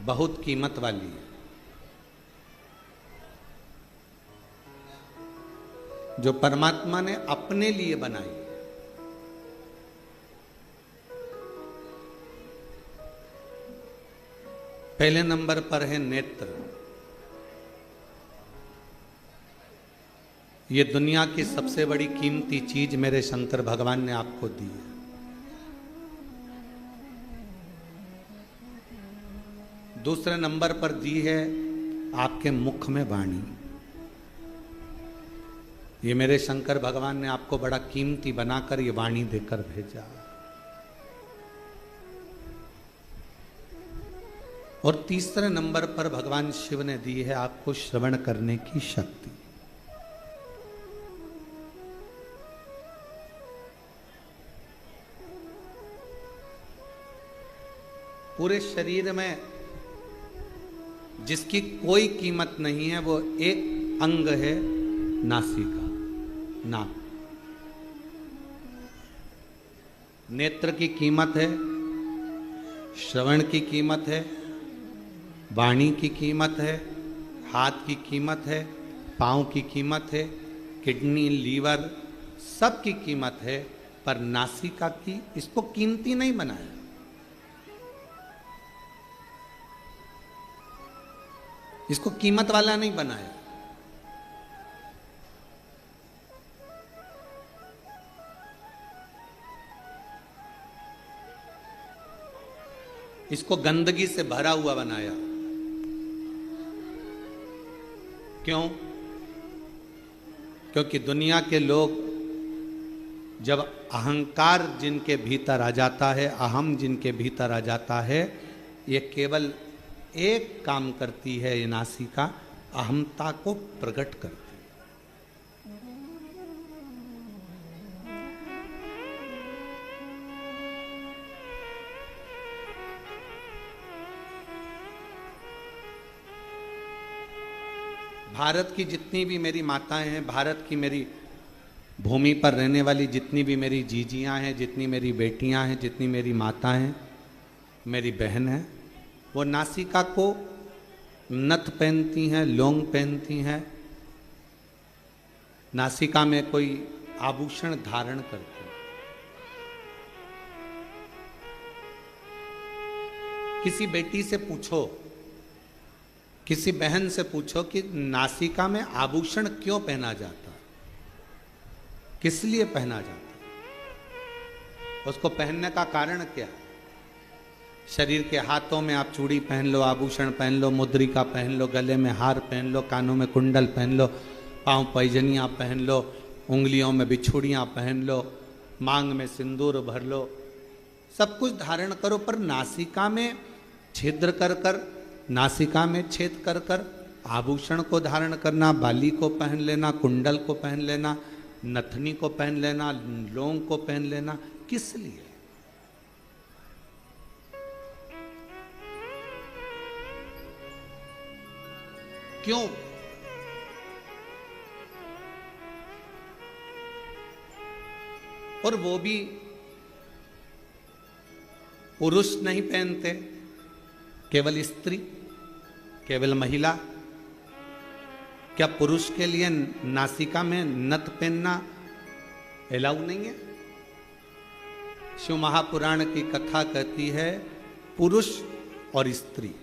बहुत कीमत वाली है, जो परमात्मा ने अपने लिए बनाई है। पहले नंबर पर है नेत्र। ये दुनिया की सबसे बड़ी कीमती चीज मेरे शंकर भगवान ने आपको दी है। दूसरे नंबर पर दी है आपके मुख में वाणी। ये मेरे शंकर भगवान ने आपको बड़ा कीमती बनाकर ये वाणी देकर भेजा। और तीसरे नंबर पर भगवान शिव ने दी है आपको श्रवण करने की शक्ति। पूरे शरीर में जिसकी कोई कीमत नहीं है वो एक अंग है, नासिका, नाक। नेत्र की कीमत है, श्रवण की कीमत है, वाणी की कीमत है, हाथ की कीमत है, पांव की कीमत है, किडनी, लीवर, सब की कीमत है, पर नासिका की इसको कीमती नहीं बनाया। इसको कीमत वाला नहीं बनाया। इसको गंदगी से भरा हुआ बनाया। क्यों? क्योंकि दुनिया के लोग जब अहंकार जिनके भीतर आ जाता है, अहम जिनके भीतर आ जाता है, ये केवल एक काम करती है, ये नासिका अहमता को प्रकट करती है। भारत की जितनी भी मेरी माताएं हैं, भारत की मेरी भूमि पर रहने वाली जितनी भी मेरी जीजियां हैं, जितनी मेरी बेटियां हैं, जितनी मेरी माता हैं, मेरी बहन है, वो नासिका को नथ पहनती हैं, लौंग पहनती हैं, नासिका में कोई आभूषण धारण करती हैं। किसी बेटी से पूछो, किसी बहन से पूछो कि नासिका में आभूषण क्यों पहना जाता है, किस लिए पहना जाता है, उसको पहनने का कारण क्या है? शरीर के हाथों में आप चूड़ी पहन लो, आभूषण पहन लो, मुद्रिका पहन लो, गले में हार पहन लो, कानों में कुंडल पहन लो, पांव पैजनियाँ पहन लो, उंगलियों में बिछुड़ियाँ पहन लो, मांग में सिंदूर भर लो, सब कुछ धारण करो, पर नासिका में छिद्र कर कर, नासिका में छेद कर कर आभूषण को धारण करना, बाली को पहन लेना, कुंडल को पहन लेना, नथनी को पहन लेना, लौंग को पहन लेना, किस लिए? क्यों? और वो भी पुरुष नहीं पहनते, केवल स्त्री, केवल महिला। क्या पुरुष के लिए नासिका में नथ पहनना अलाउ नहीं है? शिव महापुराण की कथा कहती है पुरुष और स्त्री।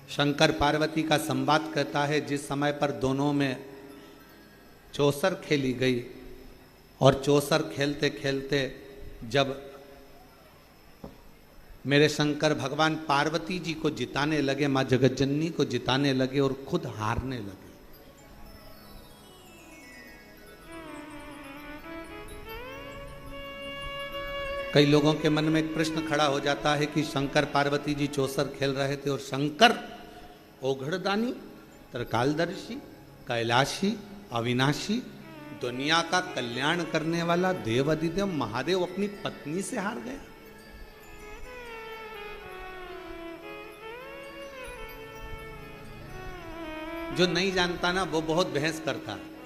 शंकर पार्वती का संवाद कहता है जिस समय पर दोनों में चौसर खेली गई, और चौसर खेलते खेलते जब मेरे शंकर भगवान पार्वती जी को जिताने लगे, मां जगतजननी को जिताने लगे और खुद हारने लगे, कई लोगों के मन में एक प्रश्न खड़ा हो जाता है कि शंकर पार्वती जी चौसर खेल रहे थे और शंकर ओघड़दानी, त्रिकालदर्शी, कैलाशी, अविनाशी, दुनिया का कल्याण करने वाला देव अधिदेव महादेव अपनी पत्नी से हार गया। जो नहीं जानता ना वो बहुत बहस करता है।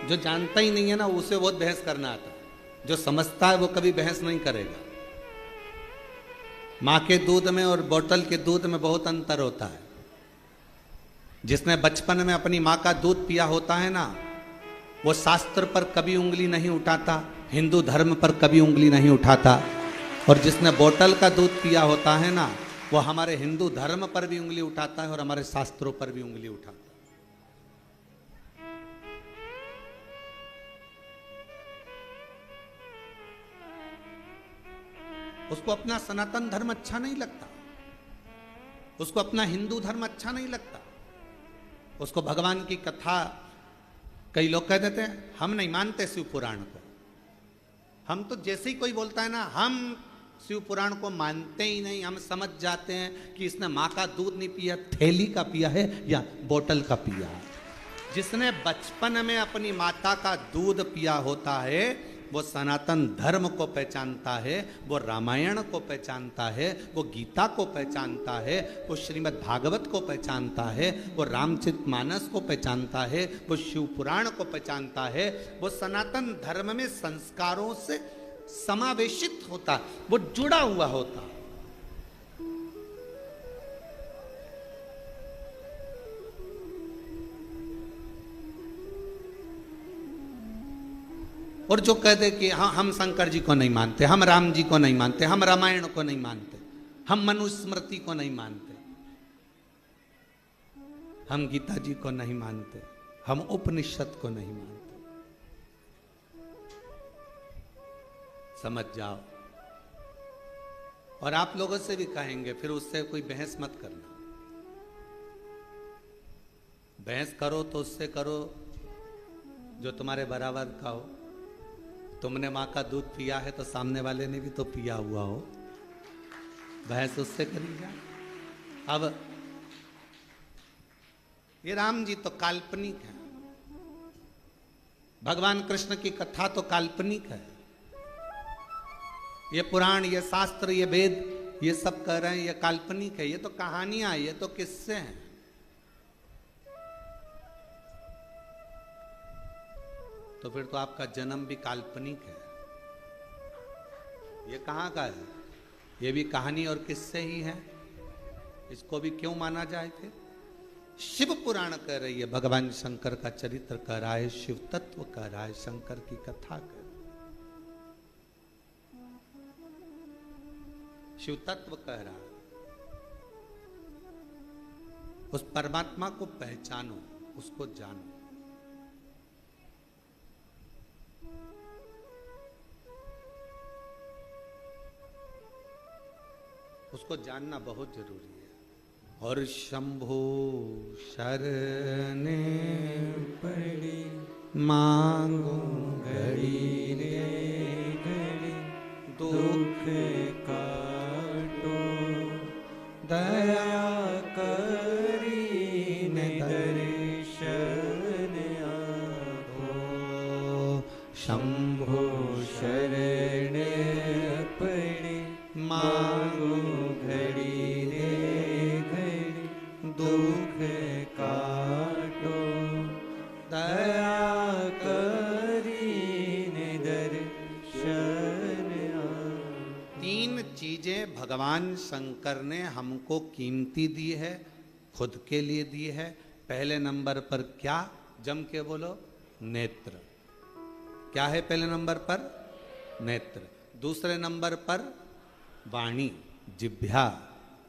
जो जानता ही नहीं है ना, उसे बहुत बहस करना आता है। जो समझता है वो कभी बहस नहीं करेगा। मां के दूध में और बोतल के दूध में बहुत अंतर होता है। जिसने बचपन में अपनी मां का दूध पिया होता है ना, वो शास्त्र पर कभी उंगली नहीं उठाता, हिंदू धर्म पर कभी उंगली नहीं उठाता। और जिसने बोतल का दूध पिया होता है ना, वो हमारे हिंदू धर्म पर भी उंगली उठाता है और हमारे शास्त्रों पर भी उंगली उठाता है। उसको अपना सनातन धर्म अच्छा नहीं लगता, उसको अपना हिंदू धर्म अच्छा नहीं लगता, उसको भगवान की कथा, कई लोग कह देते हैं हम नहीं मानते शिव पुराण को। हम तो जैसे ही कोई बोलता है ना, हम शिव पुराण को मानते ही नहीं, हम समझ जाते हैं कि इसने माँ का दूध नहीं पिया, थैली का पिया है या बोतल का पिया है। जिसने बचपन में अपनी माता का दूध पिया होता है, वो सनातन धर्म को पहचानता है, वो रामायण को पहचानता है, वो गीता को पहचानता है, वो श्रीमद् भागवत को पहचानता है, वो रामचरितमानस को पहचानता है, वो शिव पुराण को पहचानता है। वो सनातन धर्म में संस्कारों से समावेशित होता, वो जुड़ा हुआ होता। और जो कह दे कि हाँ हम शंकर जी को नहीं मानते, हम राम जी को नहीं मानते, हम रामायण को नहीं मानते, हम मनुस्मृति को नहीं मानते, हम गीता जी को नहीं मानते, हम उपनिषद को नहीं मानते, समझ जाओ। और आप लोगों से भी कहेंगे, फिर उससे कोई बहस मत करना। बहस करो तो उससे करो जो तुम्हारे बराबर का हो। तुमने माँ का दूध पिया है तो सामने वाले ने भी तो पिया हुआ हो, बहस उससे करिएगा। अब ये राम जी तो काल्पनिक है, भगवान कृष्ण की कथा तो काल्पनिक है, ये पुराण, ये शास्त्र, ये वेद, ये सब कह रहे हैं ये काल्पनिक है, ये तो कहानियां, ये तो किस्से हैं। तो फिर तो आपका जन्म भी काल्पनिक है। ये कहाँ का है? ये भी कहानी और किस्से ही हैं। इसको भी क्यों माना जाए? फिर शिव पुराण कह रही है, भगवान शंकर का चरित्र कह रहा है, शिव तत्व कह रहा है, शंकर की कथा कह रहा है, शिव तत्व कह रहा है। उस परमात्मा को पहचानो, उसको जानो। उसको जानना बहुत जरूरी है। और शंभो शरणे पड़ी मांगो घड़ी रे घड़ी, दुख काटो दया करी ने दर्शन आपो। शंभो शरणे पड़ी मांगो घड़ी रे घड़ी, दुख काटो दया करी ने दर्शन आपो। तीन चीजें भगवान शंकर ने हमको कीमती दी है, खुद के लिए दी है। पहले नंबर पर क्या? जम के बोलो, नेत्र। क्या है पहले नंबर पर? नेत्र। दूसरे नंबर पर वाणी, जिह्वा।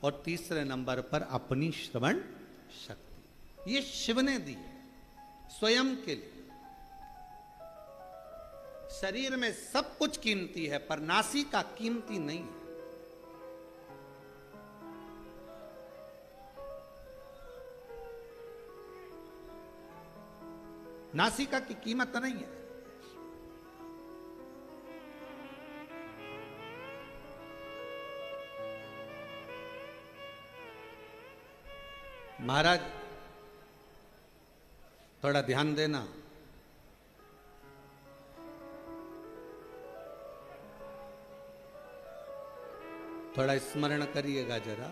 और तीसरे नंबर पर अपनी श्रवण शक्ति। ये शिव ने दी स्वयं के लिए। शरीर में सब कुछ कीमती है, पर नासिका कीमती नहीं है। नासिका की कीमत नहीं है। महाराज थोड़ा ध्यान देना। थोड़ा स्मरण करिएगा जरा।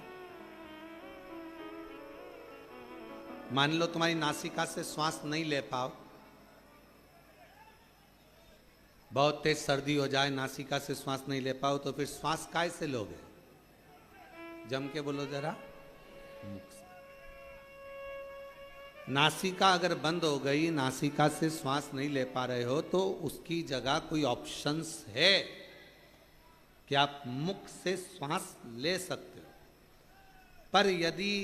मान लो तुम्हारी नासिका से श्वास नहीं ले पाओ, बहुत तेज सर्दी हो जाए, नासिका से श्वास नहीं ले पाओ, तो फिर श्वास काय से लोगे? जम के बोलो जरा, मुख से। नासिका अगर बंद हो गई, नासिका से श्वास नहीं ले पा रहे हो, तो उसकी जगह कोई ऑप्शंस है कि आप मुख से श्वास ले सकते हो। पर यदि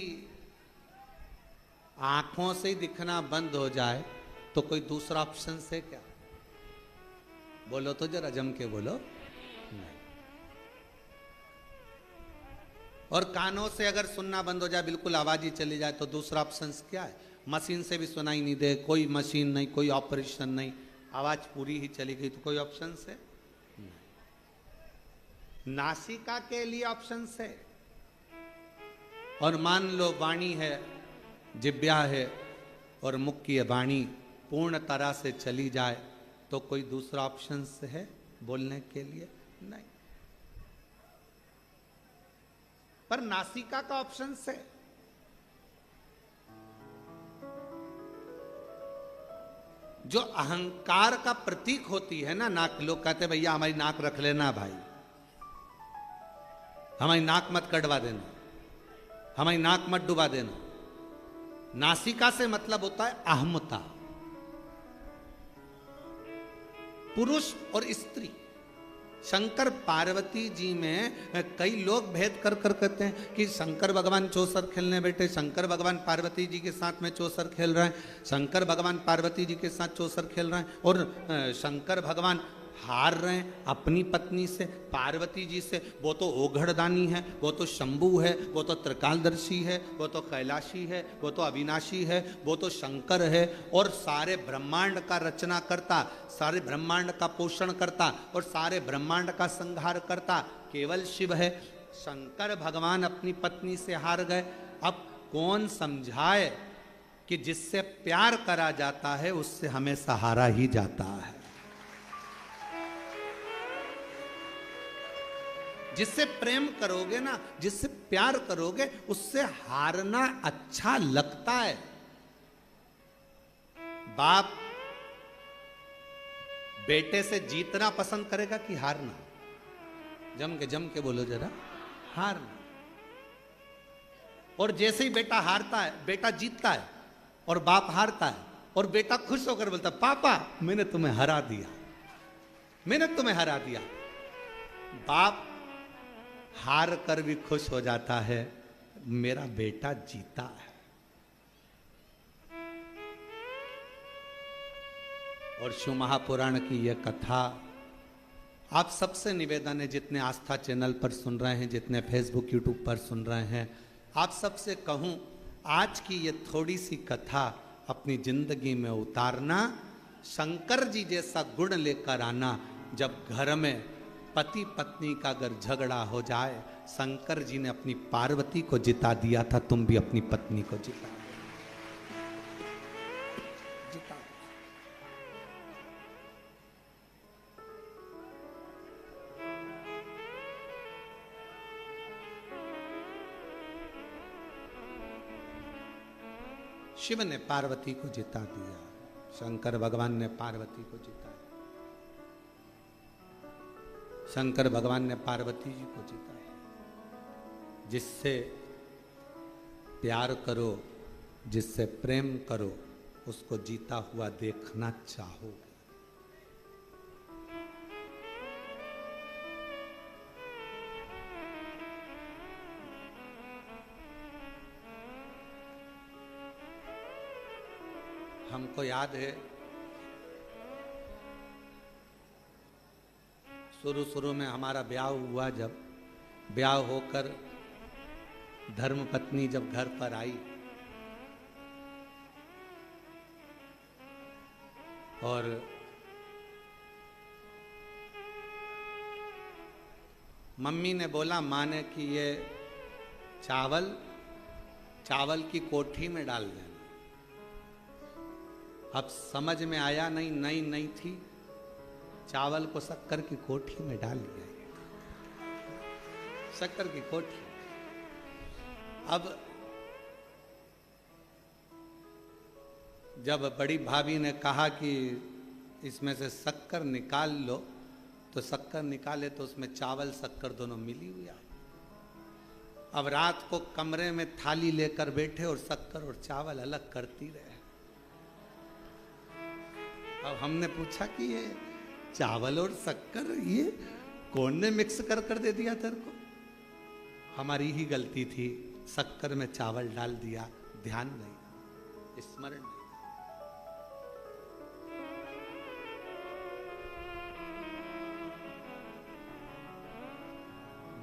आंखों से दिखना बंद हो जाए तो कोई दूसरा ऑप्शन है क्या? बोलो तो जरा, जम के बोलो। नहीं। और कानों से अगर सुनना बंद हो जाए, बिल्कुल आवाज ही चली जाए, तो दूसरा ऑप्शन क्या है? मशीन से भी सुनाई नहीं दे, कोई मशीन नहीं, कोई ऑपरेशन नहीं, आवाज पूरी ही चली गई, तो कोई ऑप्शन है? नहीं। नासिका के लिए ऑप्शन है। और मान लो वाणी है, जिब्या है, और मुख की वाणी पूर्ण तरह से चली जाए, तो कोई दूसरा ऑप्शन है बोलने के लिए? नहीं। पर नासिका का ऑप्शन है। जो अहंकार का प्रतीक होती है ना नाक, लोग कहते भैया हमारी नाक रख लेना भाई, हमारी नाक मत कटवा देना, हमारी नाक मत डुबा देना। नासिका से मतलब होता है अहमता। पुरुष और स्त्री, शंकर पार्वती जी में कई लोग भेद कर कर कहते हैं कि शंकर भगवान चौसर खेलने बैठे, शंकर भगवान पार्वती जी के साथ में चौसर खेल रहे हैं, शंकर भगवान पार्वती जी के साथ चौसर खेल रहे हैं, और शंकर भगवान हार रहे हैं अपनी पत्नी से, पार्वती जी से। वो तो ओघड़दानी है, वो तो शंभु है, वो तो त्रिकालदर्शी है, वो तो कैलाशी है, वो तो अविनाशी है, वो तो शंकर है, और सारे ब्रह्मांड का रचना करता, सारे ब्रह्मांड का पोषण करता, और सारे ब्रह्मांड का संहार करता केवल शिव है। शंकर भगवान अपनी पत्नी से हार गए। अब कौन समझाए कि जिससे प्यार करा जाता है उससे हमेशा हारा ही जाता है। जिससे प्रेम करोगे ना, जिससे प्यार करोगे, उससे हारना अच्छा लगता है। बाप बेटे से जीतना पसंद करेगा कि हारना? जम के बोलो जरा, हारना। और जैसे ही बेटा हारता है, बेटा जीतता है और बाप हारता है, और बेटा खुश होकर बोलता पापा मैंने तुम्हें हरा दिया, मैंने तुम्हें हरा दिया। बाप हार कर भी खुश हो जाता है, मेरा बेटा जीता है। और शिव महापुराण की यह कथा आप सबसे निवेदन है, जितने आस्था चैनल पर सुन रहे हैं, जितने फेसबुक यूट्यूब पर सुन रहे हैं, आप सबसे कहूं आज की ये थोड़ी सी कथा अपनी जिंदगी में उतारना, शंकर जी जैसा गुण लेकर आना। जब घर में पति पत्नी का अगर झगड़ा हो जाए, शंकर जी ने अपनी पार्वती को जिता दिया था, तुम भी अपनी पत्नी को जिता। शिव ने पार्वती को जिता दिया, शंकर भगवान ने पार्वती को जिताया, शंकर भगवान ने पार्वती जी को जिताया। जिससे प्यार करो, जिससे प्रेम करो, उसको जीता हुआ देखना चाहो। हमको याद है शुरू में हमारा ब्याह हुआ, जब ब्याह होकर धर्म पत्नी जब घर पर आई और मम्मी ने बोला, माँ ने कि ये चावल की कोठी में डाल देना। अब समझ में आया नहीं, नई थी, चावल को शक्कर की कोठी में डाल दिया, शक्कर की कोठी। अब जब बड़ी भाभी ने कहा कि इसमें से शक्कर निकाल लो, तो शक्कर निकाले तो उसमें चावल शक्कर दोनों मिली हुई आई। अब रात को कमरे में थाली लेकर बैठे और शक्कर और चावल अलग करती रहे। अब हमने पूछा कि ये चावल और शक्कर ये कौन ने मिक्स कर कर दे दिया तेरे को? हमारी ही गलती थी, शक्कर में चावल डाल दिया, ध्यान नहीं, स्मरण नहीं।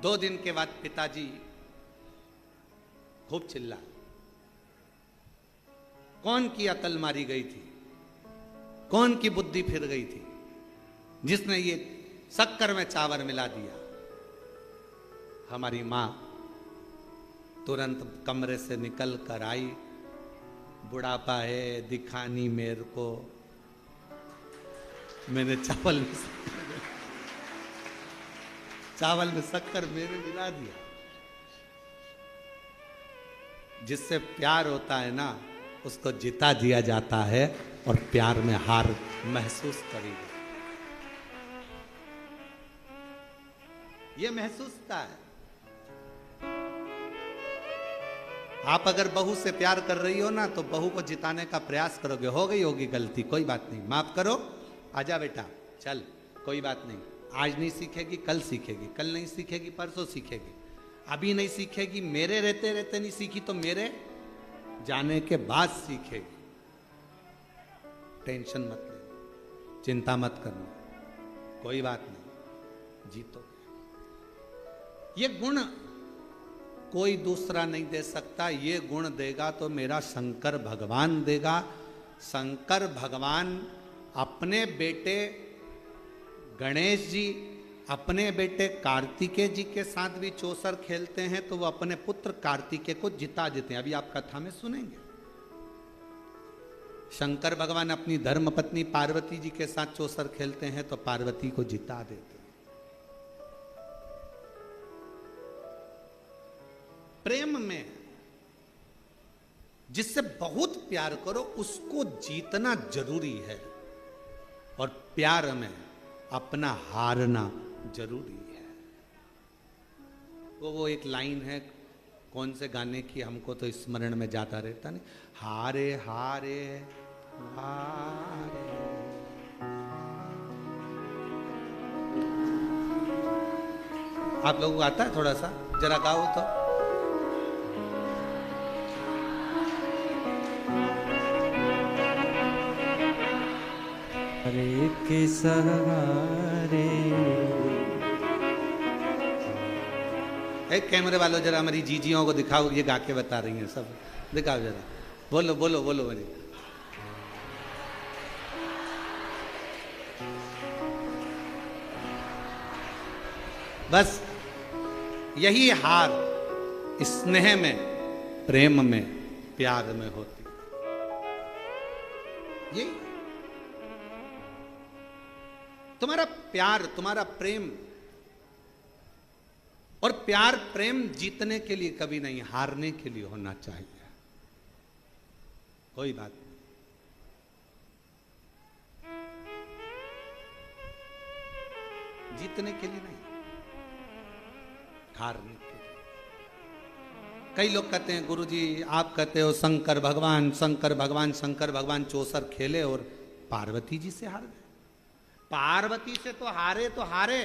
2 दिन के बाद पिताजी खूब चिल्ला, कौन की अकल मारी गई थी, कौन की बुद्धि फिर गई थी जिसने ये शक्कर में चावल मिला दिया? हमारी मां तुरंत कमरे से निकल कर आई, बुढ़ापा है दिखानी मेरे को, मैंने चावल में शक्कर मेरे मिला दिया। जिससे प्यार होता है ना, उसको जिता दिया जाता है और प्यार में हार महसूस करेगी। ये महसूस का है। आप अगर बहू से प्यार कर रही हो ना, तो बहू को जिताने का प्रयास करोगे, हो गई होगी गलती, कोई बात नहीं, माफ करो, आजा बेटा, चल, कोई बात नहीं, आज नहीं सीखेगी कल सीखेगी, कल नहीं सीखेगी परसों सीखेगी, अभी नहीं सीखेगी, मेरे रहते रहते नहीं सीखी तो मेरे जाने के बाद सीखेगी। टेंशन मत लेना, चिंता मत करना, कोई बात नहीं, जीतो। ये गुण कोई दूसरा नहीं दे सकता। ये गुण देगा तो मेरा शंकर भगवान देगा। शंकर भगवान अपने बेटे गणेश जी, अपने बेटे कार्तिकेय जी के साथ भी चौसर खेलते हैं, तो वो अपने पुत्र कार्तिकेय को जिता देते हैं। अभी आप कथा में सुनेंगे, शंकर भगवान अपनी धर्मपत्नी पार्वती जी के साथ चौसर खेलते हैं तो पार्वती को जिता देते हैं। प्रेम में जिससे बहुत प्यार करो उसको जीतना जरूरी है, और प्यार में अपना हारना जरूरी है। वो एक लाइन है, कौन से गाने की, हमको तो स्मरण में जाता रहता नहीं, हारे हारे हारे। आप लोगों को आता है थोड़ा सा, जरा गाओ तो। हरे के सहारे। एक कैमरे वालों जरा हमारी जीजियों को दिखाओ, ये गा के बता रही हैं सब, दिखाओ जरा, बोलो बोलो बोलो मेरी। बस यही हार स्नेह में, प्रेम में, प्यार में होती। यही तुम्हारा प्यार, तुम्हारा प्रेम, और प्यार प्रेम जीतने के लिए कभी नहीं, हारने के लिए होना चाहिए। कोई बात नहीं, जीतने के लिए नहीं, हारने के लिए। कई लोग कहते हैं गुरुजी आप कहते हो शंकर भगवान शंकर भगवान शंकर भगवान चौसर खेले और पार्वती जी से हार गए। पार्वती से तो हारे,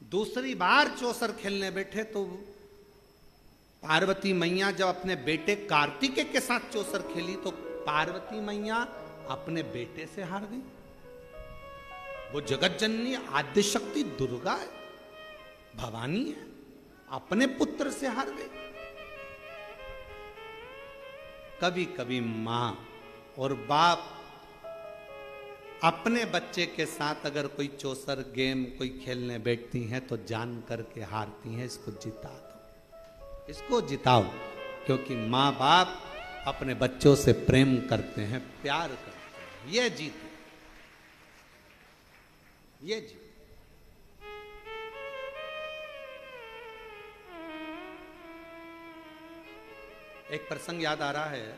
दूसरी बार चौसर खेलने बैठे तो पार्वती मैया जब अपने बेटे कार्तिकेय के साथ चौसर खेली तो पार्वती मैया अपने बेटे से हार गई। वो जगत जननी आद्य शक्ति दुर्गा है, भवानी है, अपने पुत्र से हार गई। कभी कभी मां और बाप अपने बच्चे के साथ अगर कोई चौसर गेम कोई खेलने बैठती हैं तो जान करके हारती हैं। इसको जिता दो, इसको जिताओ, क्योंकि माँ बाप अपने बच्चों से प्रेम करते हैं, प्यार करते हैं। ये जीत, ये जीत। एक प्रसंग याद आ रहा है,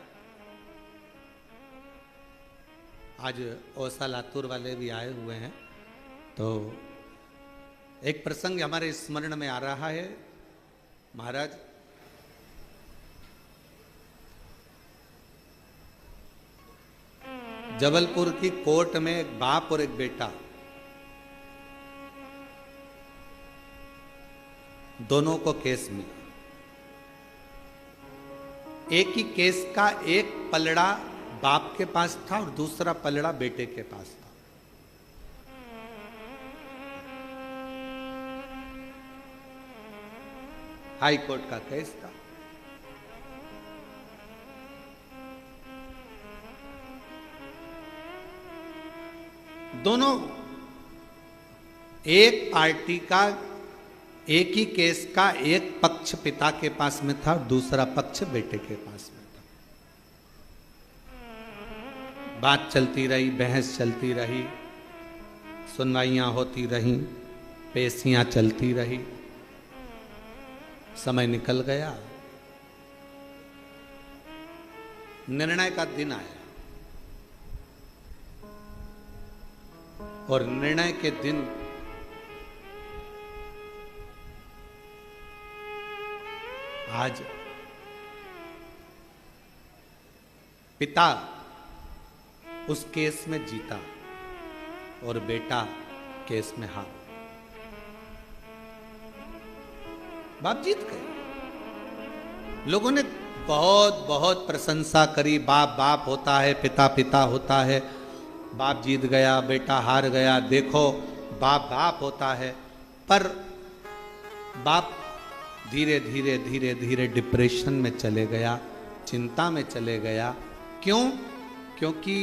आज ओसा लातूर वाले भी आए हुए हैं, तो एक प्रसंग हमारे स्मरण में आ रहा है। महाराज जबलपुर की कोर्ट में एक बाप और एक बेटा, दोनों को केस मिला। एक ही केस का एक पलड़ा बाप के पास था और दूसरा पलड़ा बेटे के पास था। हाई कोर्ट का केस था। दोनों एक पार्टी का, एक ही केस का एक पक्ष पिता के पास में था और दूसरा पक्ष बेटे के पास में था। बात चलती रही, बहस चलती रही, सुनवाइयां होती रहीं, पेशियां चलती रही। समय निकल गया, निर्णय का दिन आया और निर्णय के दिन आज पिता उस केस में जीता और बेटा केस में हार। बाप जीत गए। लोगों ने बहुत बहुत प्रशंसा करी, बाप बाप होता है, पिता पिता होता है, बाप जीत गया बेटा हार गया, देखो बाप बाप होता है। पर बाप धीरे धीरे धीरे धीरे डिप्रेशन में चले गया, चिंता में चले गया। क्यों? क्योंकि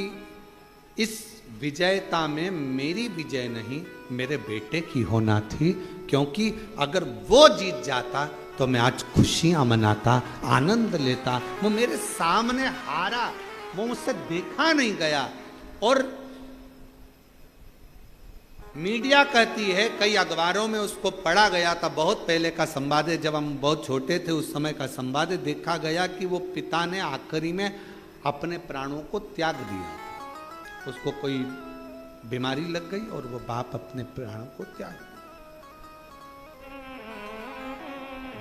इस विजयता में मेरी विजय नहीं, मेरे बेटे की होना थी। क्योंकि अगर वो जीत जाता तो मैं आज खुशियां मनाता, आनंद लेता। वो मेरे सामने हारा, वो मुझसे देखा नहीं गया। और मीडिया कहती है, कई अखबारों में उसको पढ़ा गया था, बहुत पहले का संवाद है, जब हम बहुत छोटे थे उस समय का संवाद है, देखा गया कि वो पिता ने आखिरी में अपने प्राणों को त्याग दिया। उसको कोई बीमारी लग गई और वो बाप अपने प्राणों को त्याग दिया।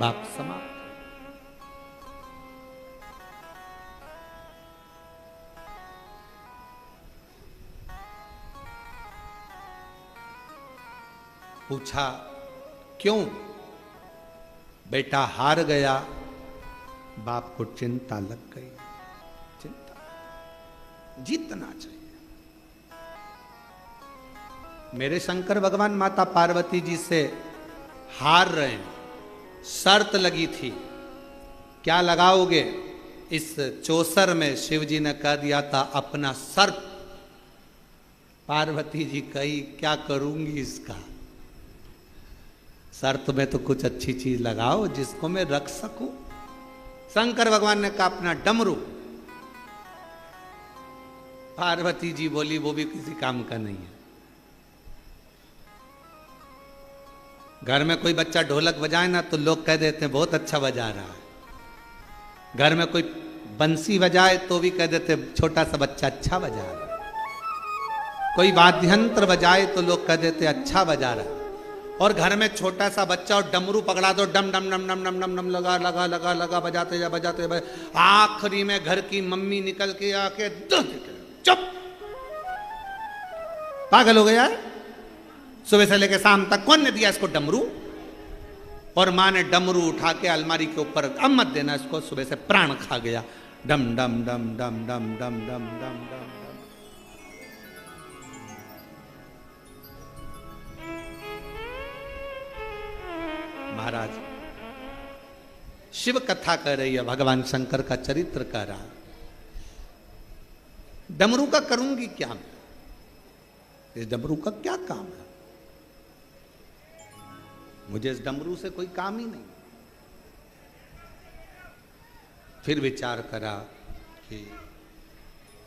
बाप समाप्त। पूछा क्यों? बेटा हार गया। बाप को चिंता लग गई। चिंता, जीतना चाहिए। मेरे शंकर भगवान माता पार्वती जी से हार रहे हैं, शर्त लगी थी, क्या लगाओगे? इस चौसर में शिव जी ने कह दिया था अपना सर्प। पार्वती जी कही क्या करूंगी इसका, शर्त में तो कुछ अच्छी चीज लगाओ जिसको मैं रख सकूं। शंकर भगवान ने कहा अपना डमरू। पार्वती जी बोली वो भी किसी काम का नहीं है। घर में कोई बच्चा ढोलक बजाए ना तो लोग कह देते हैं बहुत अच्छा बजा रहा है। घर में कोई बंसी बजाए तो भी कह देते छोटा सा बच्चा अच्छा बजा रहा है। कोई वाद्य यंत्र बजाए तो लोग कह देते अच्छा बजा रहा है। और घर में छोटा सा बच्चा और डमरू पकड़ा दो, डम डम डम डम डम डम डम लगा लगा लगा लगा बजाते जा बजाते जा। आखिरी में घर की मम्मी निकल के आके चुप, पागल हो गया है। सुबह से लेकर शाम तक कौन ने दिया इसको डमरू? और माँ ने डमरू उठा के अलमारी के ऊपर, अब मत देना इसको, सुबह से प्राण खा गया। डम डम डम डम डम डम डम डम डम। महाराज शिव कथा कह रही है, भगवान शंकर का चरित्र कह रहा। डमरू का करूंगी क्या मैं? इस डमरू का क्या काम है? मुझे इस डमरू से कोई काम ही नहीं। फिर विचार करा कि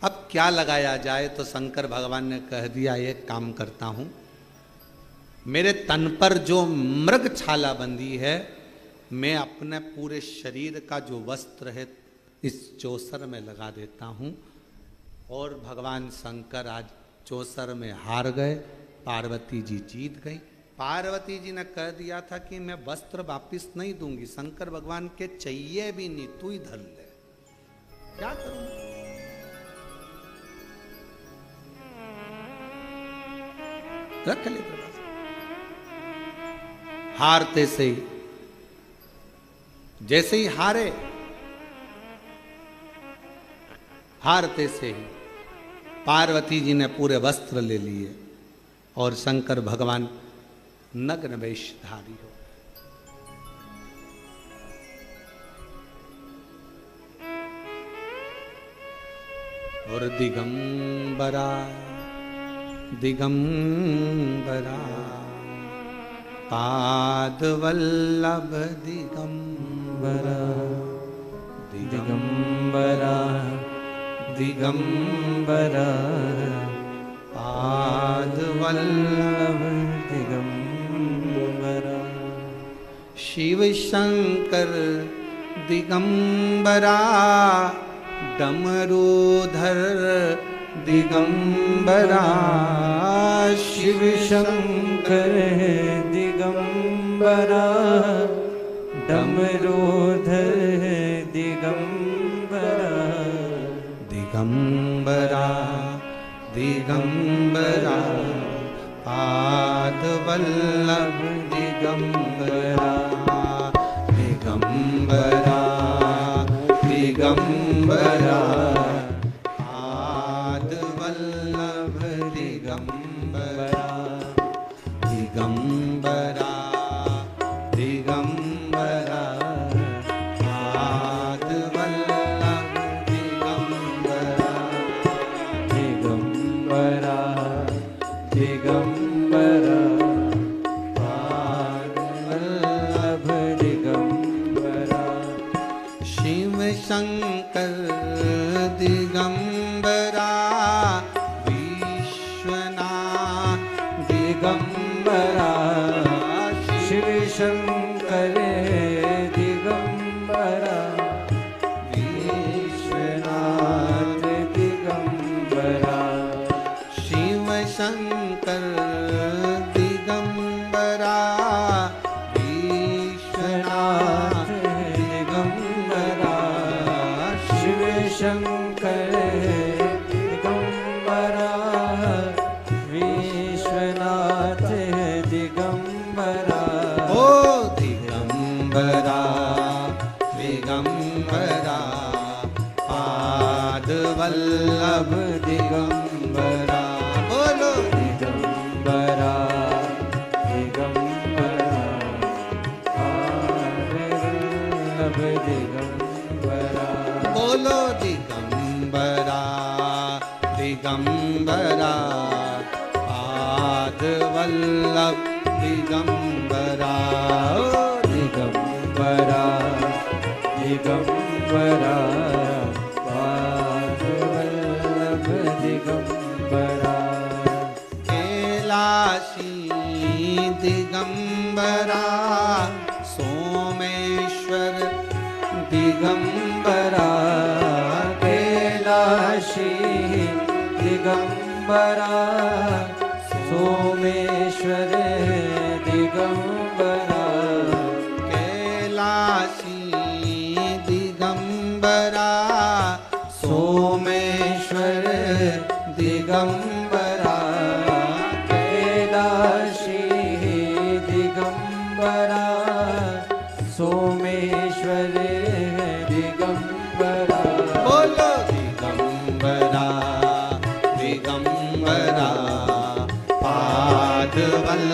अब क्या लगाया जाए, तो शंकर भगवान ने कह दिया एक काम करता हूं, मेरे तन पर जो मृग छाला बंधी है, मैं अपने पूरे शरीर का जो वस्त्र है इस चौसर में लगा देता हूं और भगवान शंकर आज चौसर में हार गए, पार्वती जी जीत गई। पार्वती जी ने कह दिया था कि मैं वस्त्र वापिस नहीं दूंगी, शंकर भगवान के चाहिए भी नहीं, तू ही धर ले, क्या करूं? रख ले प्रभास। हारते से ही, जैसे ही हारते से ही पार्वती जी ने पूरे वस्त्र ले लिए और शंकर भगवान नग्न वेशधारी हो। और दिगंबरा दिगंबरा पादवल्लभ दिगंबरा दिगंबरा दिगंबरा पादवल्लभ दिगंबरा शिव शंकर दिगंबरा डमरूधर दिगंबरा शिव शंकर दिगंबरा डमरूधर दिगंबरा दिगंबरा दिगंबरा पादवल्लभ दिगंबरा दिगंबरा दिगंबरा पादवल्लभ दिगंबरा दिगंबरा दिगंबरा पादवल्लभ दिगंबरा दिगंबरा दिगंबरा पादवल्लभ दिगंबरा शिव शंकर दिगंबरा विश्वनाथ दिगंबरा शिव शंकर दिगंबरा विश्वनाथ दिगंबरा शिव शंकर दिगंबरा विश्वनाथ दिगंबरा शिव शंकर दिगंबरा विश्वनाथ दिगंबरा ओ दिगंबरा दिगंबरा पादवल्लभ दिगंबरा बोलो दिगंबरा दिगंबरा पादवल्लभ दिगंबरा बोलो दिगंबरा दिगंबरा पादवल्लभ दिगंबरा ओ दिगंबरा दिगंबरा पादवल्लभ दिगंबरा कैलाशी दिगंबरा सोमेश्वर दिगंबरा कैलाशी दिगंबरा सोमेश्वर दिगंबरा कैलाशी दिगंबरा सोमेश्वर दिगंबरा कैलाशी दिगंबरा सोमेश्वर दिगंबरा बोलो दिगंबरा दिगंबरा पादवल्लभ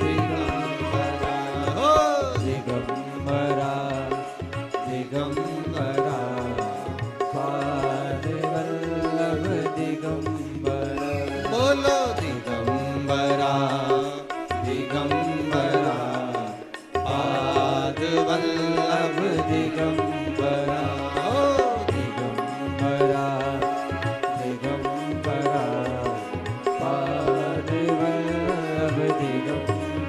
दिगंबरा हो दिगंबरा दिगंबरा पादवल्लभ दिगंबरा बोलो दिगंबरा दिगंबरा पादवल्लभ दिगंबरा हो दिगंबरा दिगंबरा पादवल्लभ दिगंबरा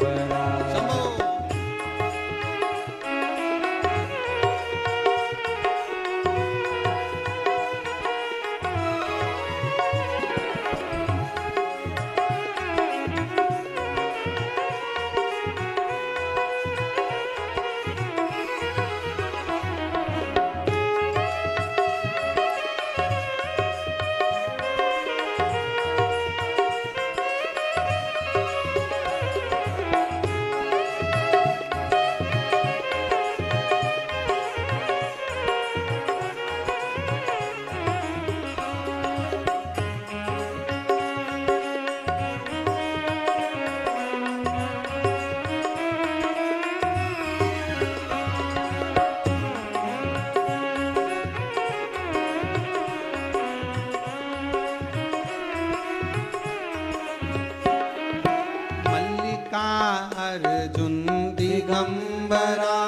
अर्जुन दिगंबरा,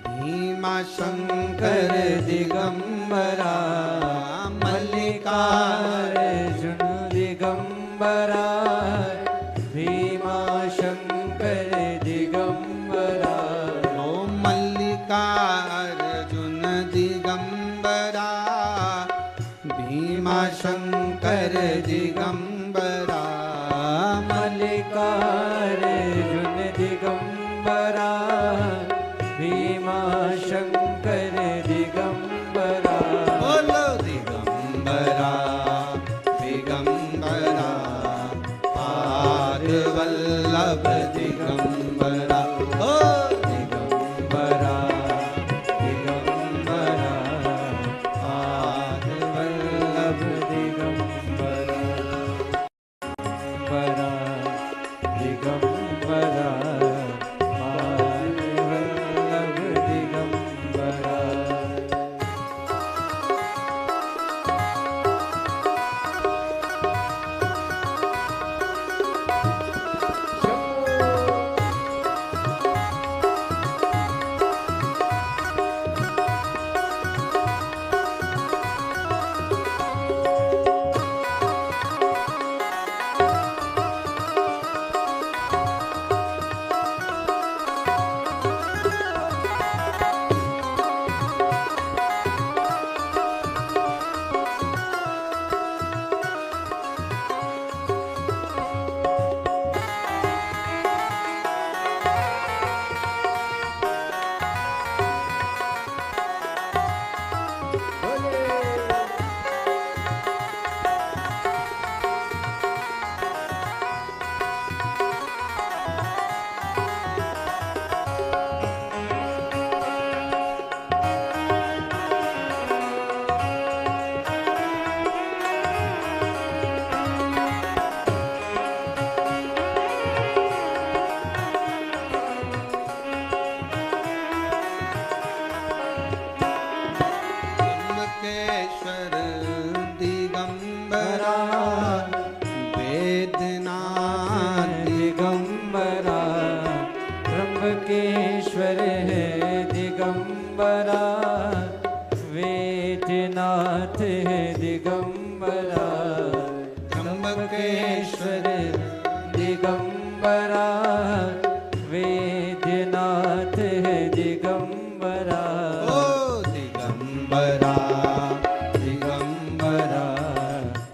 भीमा शंकर दिगंबरा, मल्लिकार्जुन दिगंबरा, भीमा शंकर दिगंबरा। ओ मल्लिकार्जुन दिगंबरा, भीमा शंकर दिगंबरा, मल्लिकार्जुन दिगंबरा, भीमा शंकर दिगंबरा। बोलो दिगंबरा दिगंबरा, पाद वल्लभ दिगंबरा। ओ दिगंबरा दिगंबरा, पाद वल्लभ दिगंबरा। दिगंबरा पाद वल्लभ दिगंबरा। त्र्यंबकेश्वर दिगंबरा, वेदनाथ दिगंबरा, त्र्यंबकेश्वर है दिगंबरा, वेदनाथ है दिगंबरा। त्र्यंबकेश्वर दिगंबरा, वेदनाथ है दिगंबरा। ओ दिगंबरा दिगंबरा,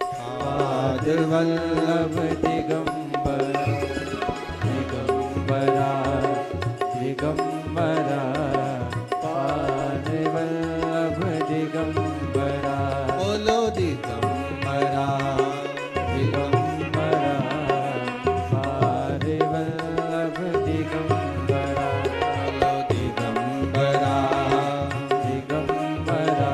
पाद वल्लभ दिगंबरा दिगंबरा दिगंबरा, पाद वल्लभ दिगंबरा। बोलो दिगंबरा दिगंबरा पाद वल्लभ दिगंबरा। बोलो दिगंबरा दिगंबरा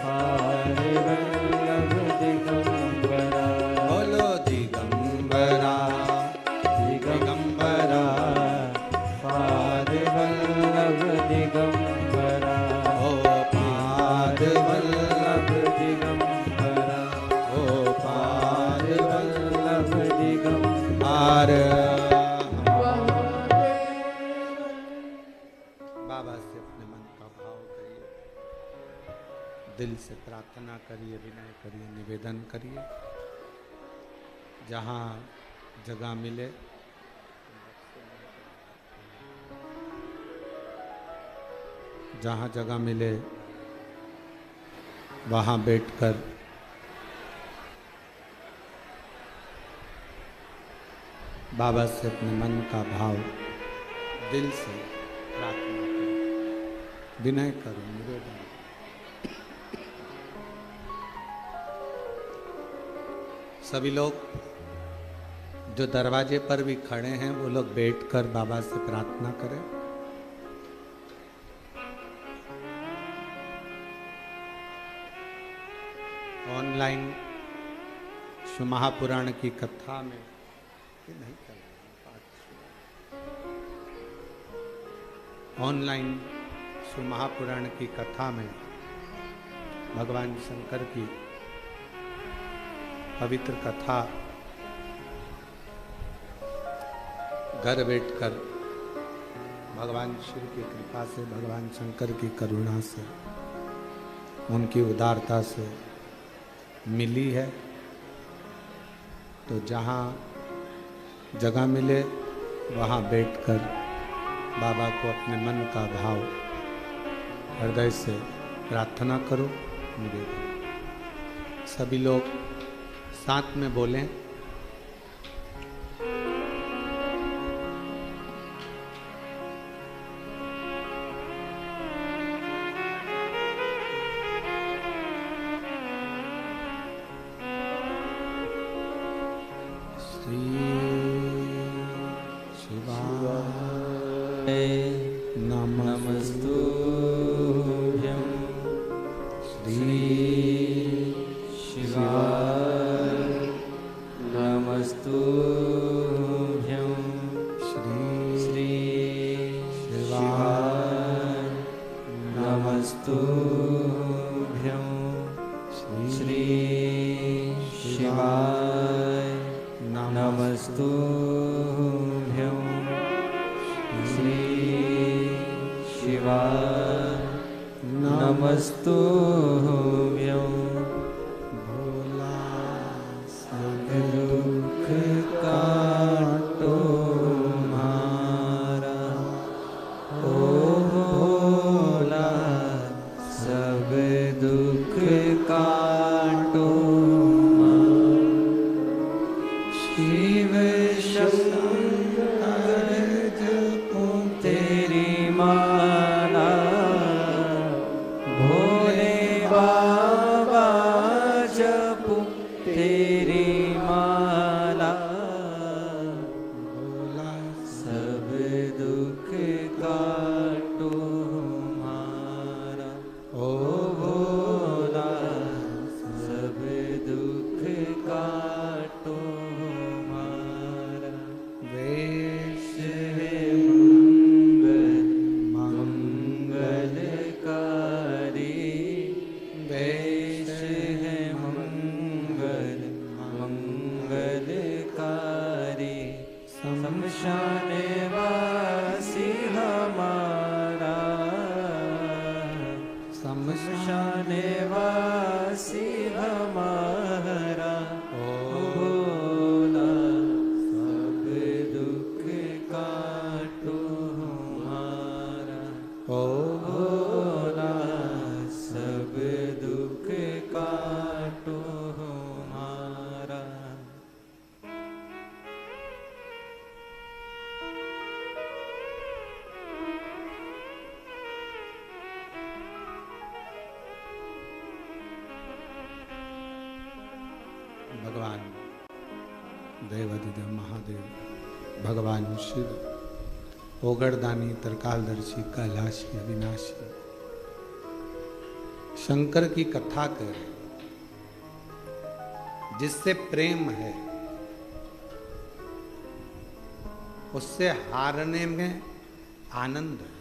पाद वल्लभ दिगंबरा। बोलो दिगंबरा दिगंबरा पाद वल्लभ दिगंबरा। ओ पाद वल्लभ दिगंबरा, ओ पाद वल्लभ दिगंबरा। आर बाबा से अपने मन का भाव करिए, दिल से प्रार्थना करिए, विनय करिए, निवेदन करिए। जहाँ जगह मिले जहाँ जगह मिले वहाँ बैठकर बाबा से अपने मन का भाव दिल से प्रार्थना करो, विनय करो, निवेदन। सभी लोग जो दरवाजे पर भी खड़े हैं वो लोग बैठकर बाबा से प्रार्थना करें। ऑनलाइन शिव महापुराण की कथा में ये नहीं चल रहा, ऑनलाइन शिव महापुराण की कथा में भगवान शंकर की पवित्र कथा घर बैठकर भगवान शिव की कृपा से, भगवान शंकर की करुणा से, उनकी उदारता से मिली है। तो जहाँ जगह मिले वहाँ बैठकर बाबा को अपने मन का भाव हृदय से प्रार्थना करो, निवेदन। सभी लोग साथ में बोलें, नमस्तुभ्यं श्री शिवाय नमस्तुभ्यं श्री शिवाय नमस्तुभ्यं श्री शिवाय नमस्तुभ्यं श्री शिवाय नमस्तुभ्यं। भोला सब दुख काटो मारा, ओ भोला सब दुख काटो मारा। शिव शंकर जपो तेरी माला, भोले बाबा जपो तेरी माला। भोला सब दुख काटो हमारा, ओ भोला सब दुख काटो हमारा। वेश है मंगलकारी, वेश है मंगलकारी। शमशान वासी हमारा, शमशान वासी हमारा। ओ भोला सब दुख काटो हमारा, ओ भोला सब दुख काटो हमारा। भगवान देवाधिदेव महादेव, भगवान शिव, ओगरदानी, त्रिकालदर्शी, कैलाशी, अविनाशी, शंकर की कथा कर, जिससे प्रेम है उससे हारने में आनंद है।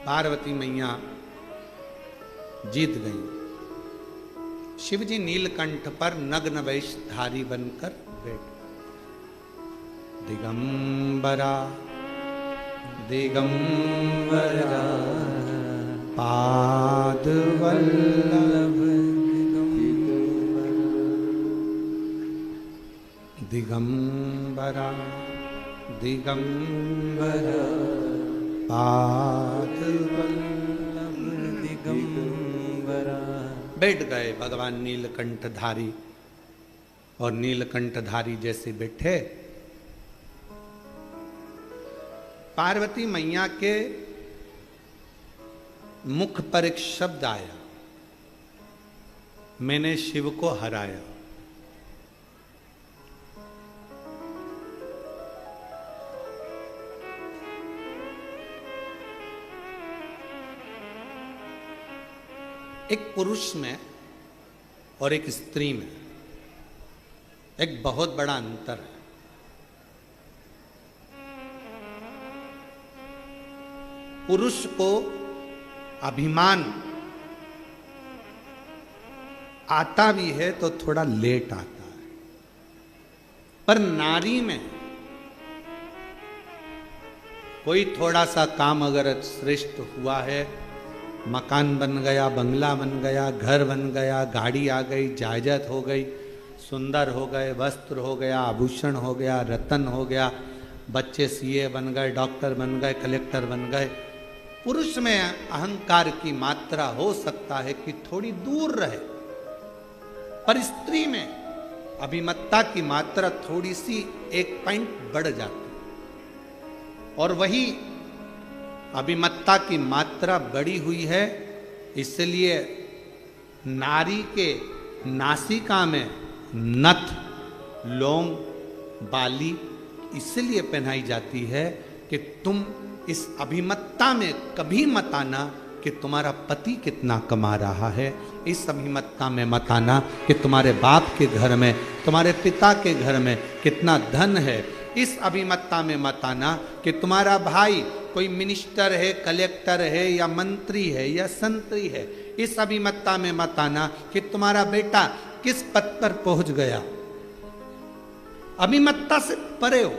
पार्वती मैया जीत गई। शिवजी नीलकंठ पर नग्न वेशधारी बनकर बैठ। दिगंबरा दिगंबरा पाद वल्लभ, दिगंबरा दिगंबरा पाद वल्लभ दिगंबरा। बैठ गए भगवान नीलकंठधारी, और नीलकंठधारी जैसे बैठे, पार्वती मैया के मुख पर एक शब्द आया, मैंने शिव को हराया। एक पुरुष में और एक स्त्री में एक बहुत बड़ा अंतर है। पुरुष को अभिमान आता भी है तो थोड़ा लेट आता है। पर नारी में कोई थोड़ा सा काम अगर श्रेष्ठ हुआ है, मकान बन गया, बंगला बन गया, घर बन गया, गाड़ी आ गई, जायदाद हो गई, सुंदर हो गए, वस्त्र हो गया, आभूषण हो गया, रतन हो गया, बच्चे सीए बन गए, डॉक्टर बन गए, कलेक्टर बन गए, पुरुष में अहंकार की मात्रा हो सकता है कि थोड़ी दूर रहे, पर स्त्री में अभिमत्ता की मात्रा थोड़ी सी एक पॉइंट बढ़ जाती है। और वही अभिमत्ता की मात्रा बढ़ी हुई है, इसलिए नारी के नासिका में नथ, लोम, बाली इसलिए पहनाई जाती है कि तुम इस अभिमत्ता में कभी मत आना कि तुम्हारा पति कितना कमा रहा है, इस अभिमत्ता में मत आना कि तुम्हारे बाप के घर में, तुम्हारे पिता के घर में कितना धन है, इस अभिमत्ता में मत आना कि तुम्हारा भाई कोई मिनिस्टर है, कलेक्टर है, या मंत्री है, या संतरी है, इस अभिमत्ता में मत आना कि तुम्हारा बेटा किस पद पर पहुंच गया। अभिमत्ता से परे हो।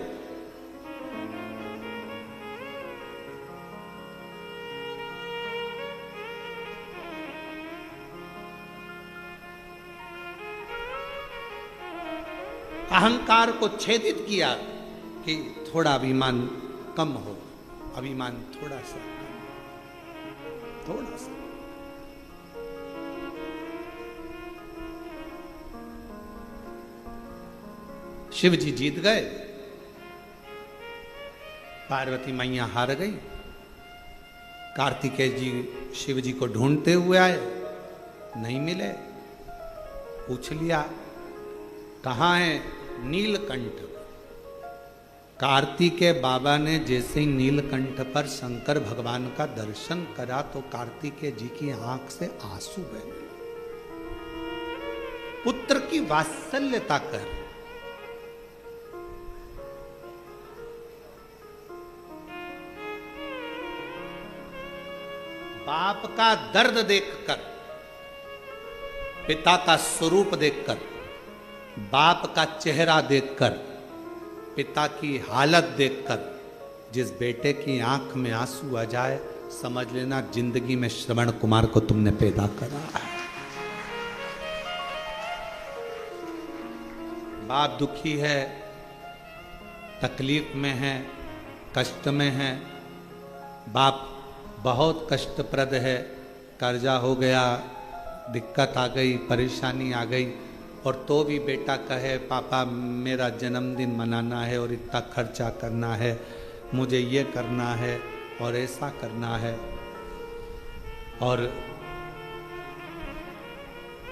अहंकार को छेदित किया कि थोड़ा अभिमान कम हो, अभिमान थोड़ा सा कम, थोड़ा सा। शिव जी जीत गए, पार्वती मैया हार गई। कार्तिकेय जी शिव जी को ढूंढते हुए आए, नहीं मिले। पूछ लिया कहाँ है नीलकंठ। कार्तिकेय बाबा ने जैसे ही नीलकंठ पर शंकर भगवान का दर्शन करा तो कार्तिकेय जी की आंख से आंसू बहे। पुत्र की वात्सल्यता कर, बाप का दर्द देखकर, पिता का स्वरूप देखकर, बाप का चेहरा देखकर, पिता की हालत देखकर जिस बेटे की आंख में आंसू आ जाए, समझ लेना जिंदगी में श्रवण कुमार को तुमने पैदा करा है। बाप दुखी है, तकलीफ में है, कष्ट में है, बाप बहुत कष्टप्रद है, कर्जा हो गया, दिक्कत आ गई, परेशानी आ गई, और तो भी बेटा कहे पापा मेरा जन्मदिन मनाना है और इतना खर्चा करना है, मुझे ये करना है और ऐसा करना है, और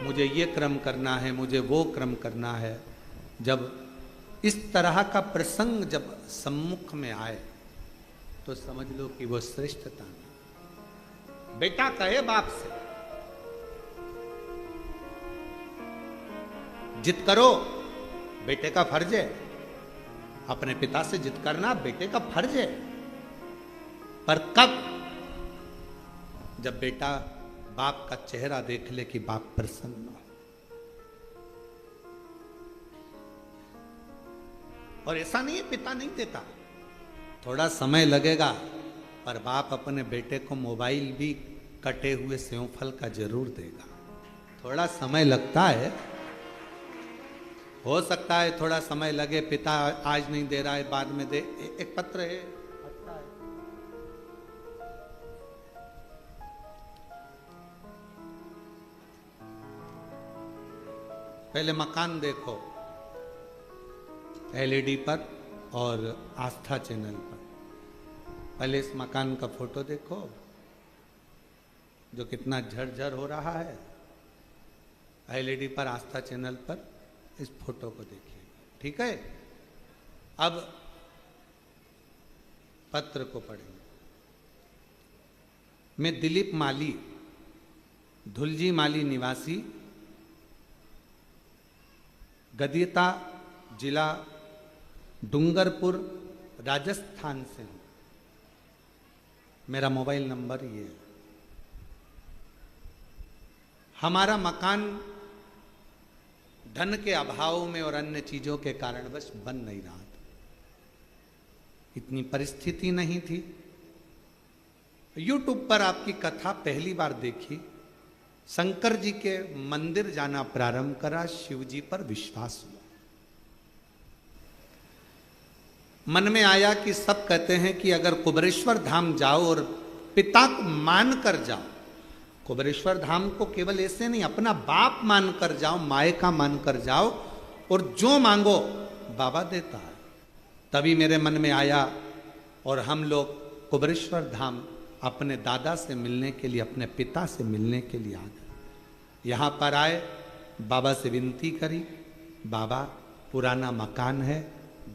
मुझे ये क्रम करना है, मुझे वो क्रम करना है। जब इस तरह का प्रसंग जब सम्मुख में आए तो समझ लो कि वो श्रेष्ठता नहीं। बेटा कहे बाप से जिद करो, बेटे का फर्ज है, अपने पिता से जिद करना बेटे का फर्ज है, पर कब? जब बेटा बाप का चेहरा देख ले कि बाप प्रसन्न हो। और ऐसा नहीं है पिता नहीं देता, थोड़ा समय लगेगा, पर बाप अपने बेटे को मोबाइल भी कटे हुए सेव फल का जरूर देगा। थोड़ा समय लगता है, हो सकता है थोड़ा समय लगे, पिता आज नहीं दे रहा है बाद में दे। एक पत्र है, पहले मकान देखो एलईडी पर और आस्था चैनल पर। पहले इस मकान का फोटो देखो जो कितना झरझर हो रहा है, एलईडी पर आस्था चैनल पर इस फोटो को देखिए, ठीक है। अब पत्र को पढ़ेंगे। मैं दिलीप माली, धुलजी माली निवासी, गदियता जिला डूंगरपुर राजस्थान से हूं। मेरा मोबाइल नंबर ये है। हमारा मकान धन के अभाव में और अन्य चीजों के कारणवश बन नहीं रहा था, इतनी परिस्थिति नहीं थी। YouTube पर आपकी कथा पहली बार देखी, शंकर जी के मंदिर जाना प्रारंभ करा, शिव जी पर विश्वास हुआ। मन में आया कि सब कहते हैं कि अगर कुबेरेश्वर धाम जाओ और पिता को मान कर जाओ, कुबेरेश्वर धाम को केवल ऐसे नहीं, अपना बाप मान कर जाओ, माए का मान कर जाओ, और जो मांगो बाबा देता है। तभी मेरे मन में आया और हम लोग कुबेरेश्वर धाम अपने दादा से मिलने के लिए, अपने पिता से मिलने के लिए आ गए। यहाँ पर आए, बाबा से विनती करी, बाबा पुराना मकान है,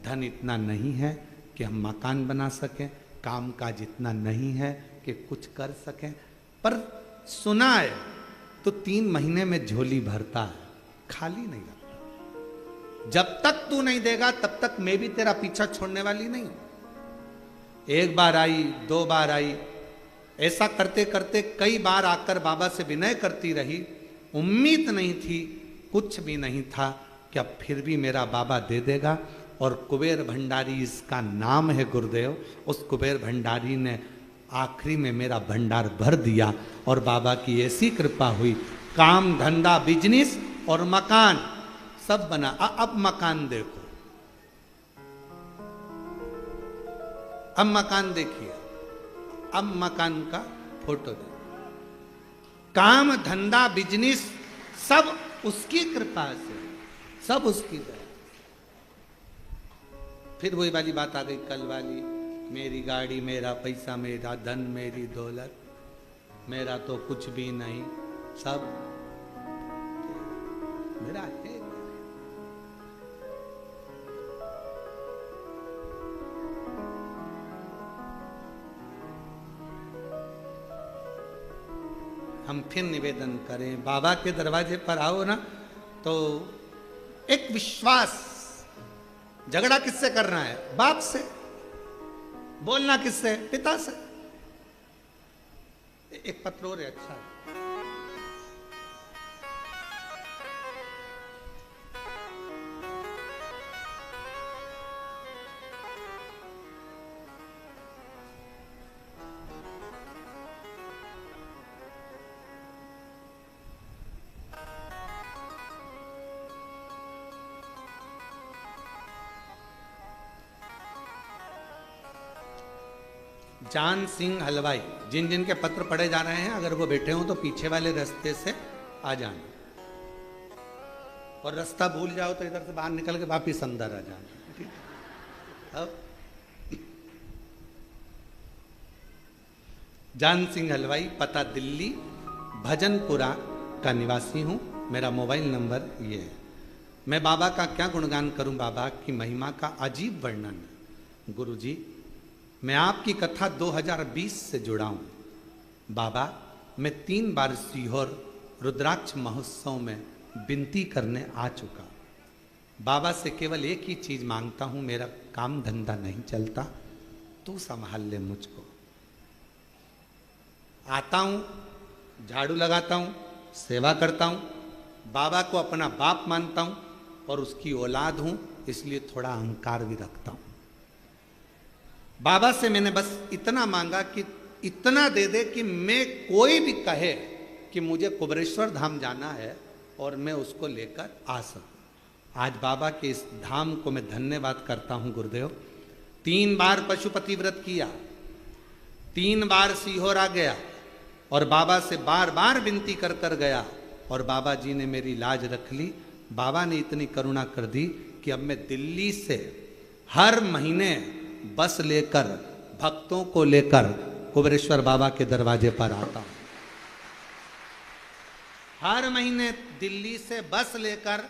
धन इतना नहीं है कि हम मकान बना सकें, काम काज इतना नहीं है कि कुछ कर सकें, पर सुना है तो 3 महीने में झोली भरता है, खाली नहीं रखता। जब तक तू नहीं देगा तब तक मैं भी तेरा पीछा छोड़ने वाली नहीं। एक बार आई, 2 बार आई, ऐसा करते करते कई बार आकर बाबा से विनय करती रही। उम्मीद नहीं थी, कुछ भी नहीं था कि अब फिर भी मेरा बाबा दे देगा। और कुबेर भंडारी इसका नाम है गुरुदेव, उस कुबेर भंडारी ने आखिरी में मेरा भंडार भर दिया और बाबा की ऐसी कृपा हुई, काम धंधा बिजनेस और मकान सब बना। अब मकान देखो, अब मकान देखिए, अब मकान का फोटो देखो। काम धंधा बिजनेस सब उसकी कृपा से, सब उसकी दया। फिर वही वाली बात आ गई कल वाली, मेरी गाड़ी, मेरा पैसा, मेरा धन, मेरी दौलत, मेरा तो कुछ भी नहीं, सब मेरा है। हम फिर निवेदन करें, बाबा के दरवाजे पर आओ ना तो एक विश्वास। झगड़ा किससे करना है? बाप से। बोलना किससे? पिता से। एक पत्र और है, अच्छा है। जान सिंह हलवाई, जिन जिन के पत्र पढ़े जा रहे हैं, अगर वो बैठे हों तो पीछे वाले रास्ते से आ जाना, और रास्ता भूल जाओ तो इधर से बाहर निकल के वापिस अंदर आ जाना। ठीक? अब जान सिंह हलवाई, पता दिल्ली भजनपुरा का निवासी हूं, मेरा मोबाइल नंबर ये है। मैं बाबा का क्या गुणगान करूं, बाबा की महिमा का अजीब वर्णन। गुरुजी, मैं आपकी कथा 2020 से जुड़ा हूं। बाबा, मैं 3 बार सीहोर रुद्राक्ष महोत्सव में विनती करने आ चुका। बाबा से केवल एक ही चीज मांगता हूं, मेरा काम धंधा नहीं चलता, तू संभाल ले मुझको। आता हूं, झाड़ू लगाता हूं, सेवा करता हूं, बाबा को अपना बाप मानता हूं और उसकी औलाद हूं, इसलिए थोड़ा अहंकार भी रखता हूं। बाबा से मैंने बस इतना मांगा कि इतना दे दे कि मैं, कोई भी कहे कि मुझे कुबेरेश्वर धाम जाना है और मैं उसको लेकर आ सकूं। आज बाबा के इस धाम को मैं धन्यवाद करता हूं गुरुदेव। 3 बार पशुपति व्रत किया, 3 बार सीहोर आ गया और बाबा से बार बार विनती कर कर गया और बाबा जी ने मेरी लाज रख ली। बाबा ने इतनी करुणा कर दी कि अब मैं दिल्ली से हर महीने बस लेकर, भक्तों को लेकर कुबेरेश्वर बाबा के दरवाजे पर आता हूं। हर महीने दिल्ली से बस लेकर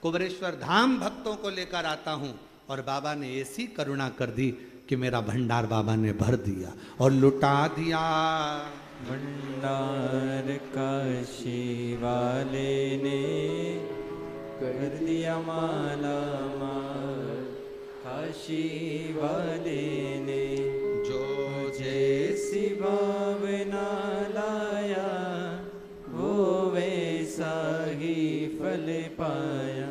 कुबेरेश्वर धाम भक्तों को लेकर आता हूं और बाबा ने ऐसी करुणा कर दी कि मेरा भंडार बाबा ने भर दिया और लुटा दिया। भंडार काशी वाले ने कर दिया माला माल, काशी वाले ने जो जैसी भावना लाया वो वैसा ही फल पाया।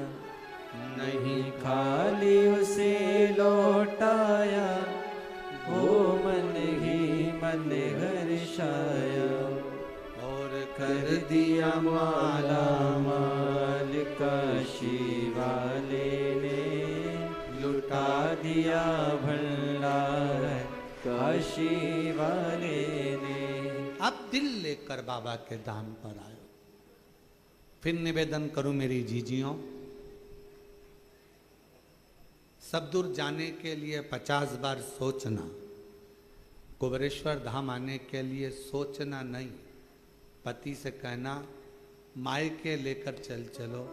हर्षाया और कर दिया माला माल काशी वाले ने, लुटा दिया भंडार काशी वाले ने। अब दिल लेकर बाबा के धाम पर आयो। फिर निवेदन करूं मेरी जीजियों, सब दूर जाने के लिए 50 बार सोचना, कुबेरेश्वर धाम आने के लिए सोचना नहीं। पति से कहना मायके लेकर चलो,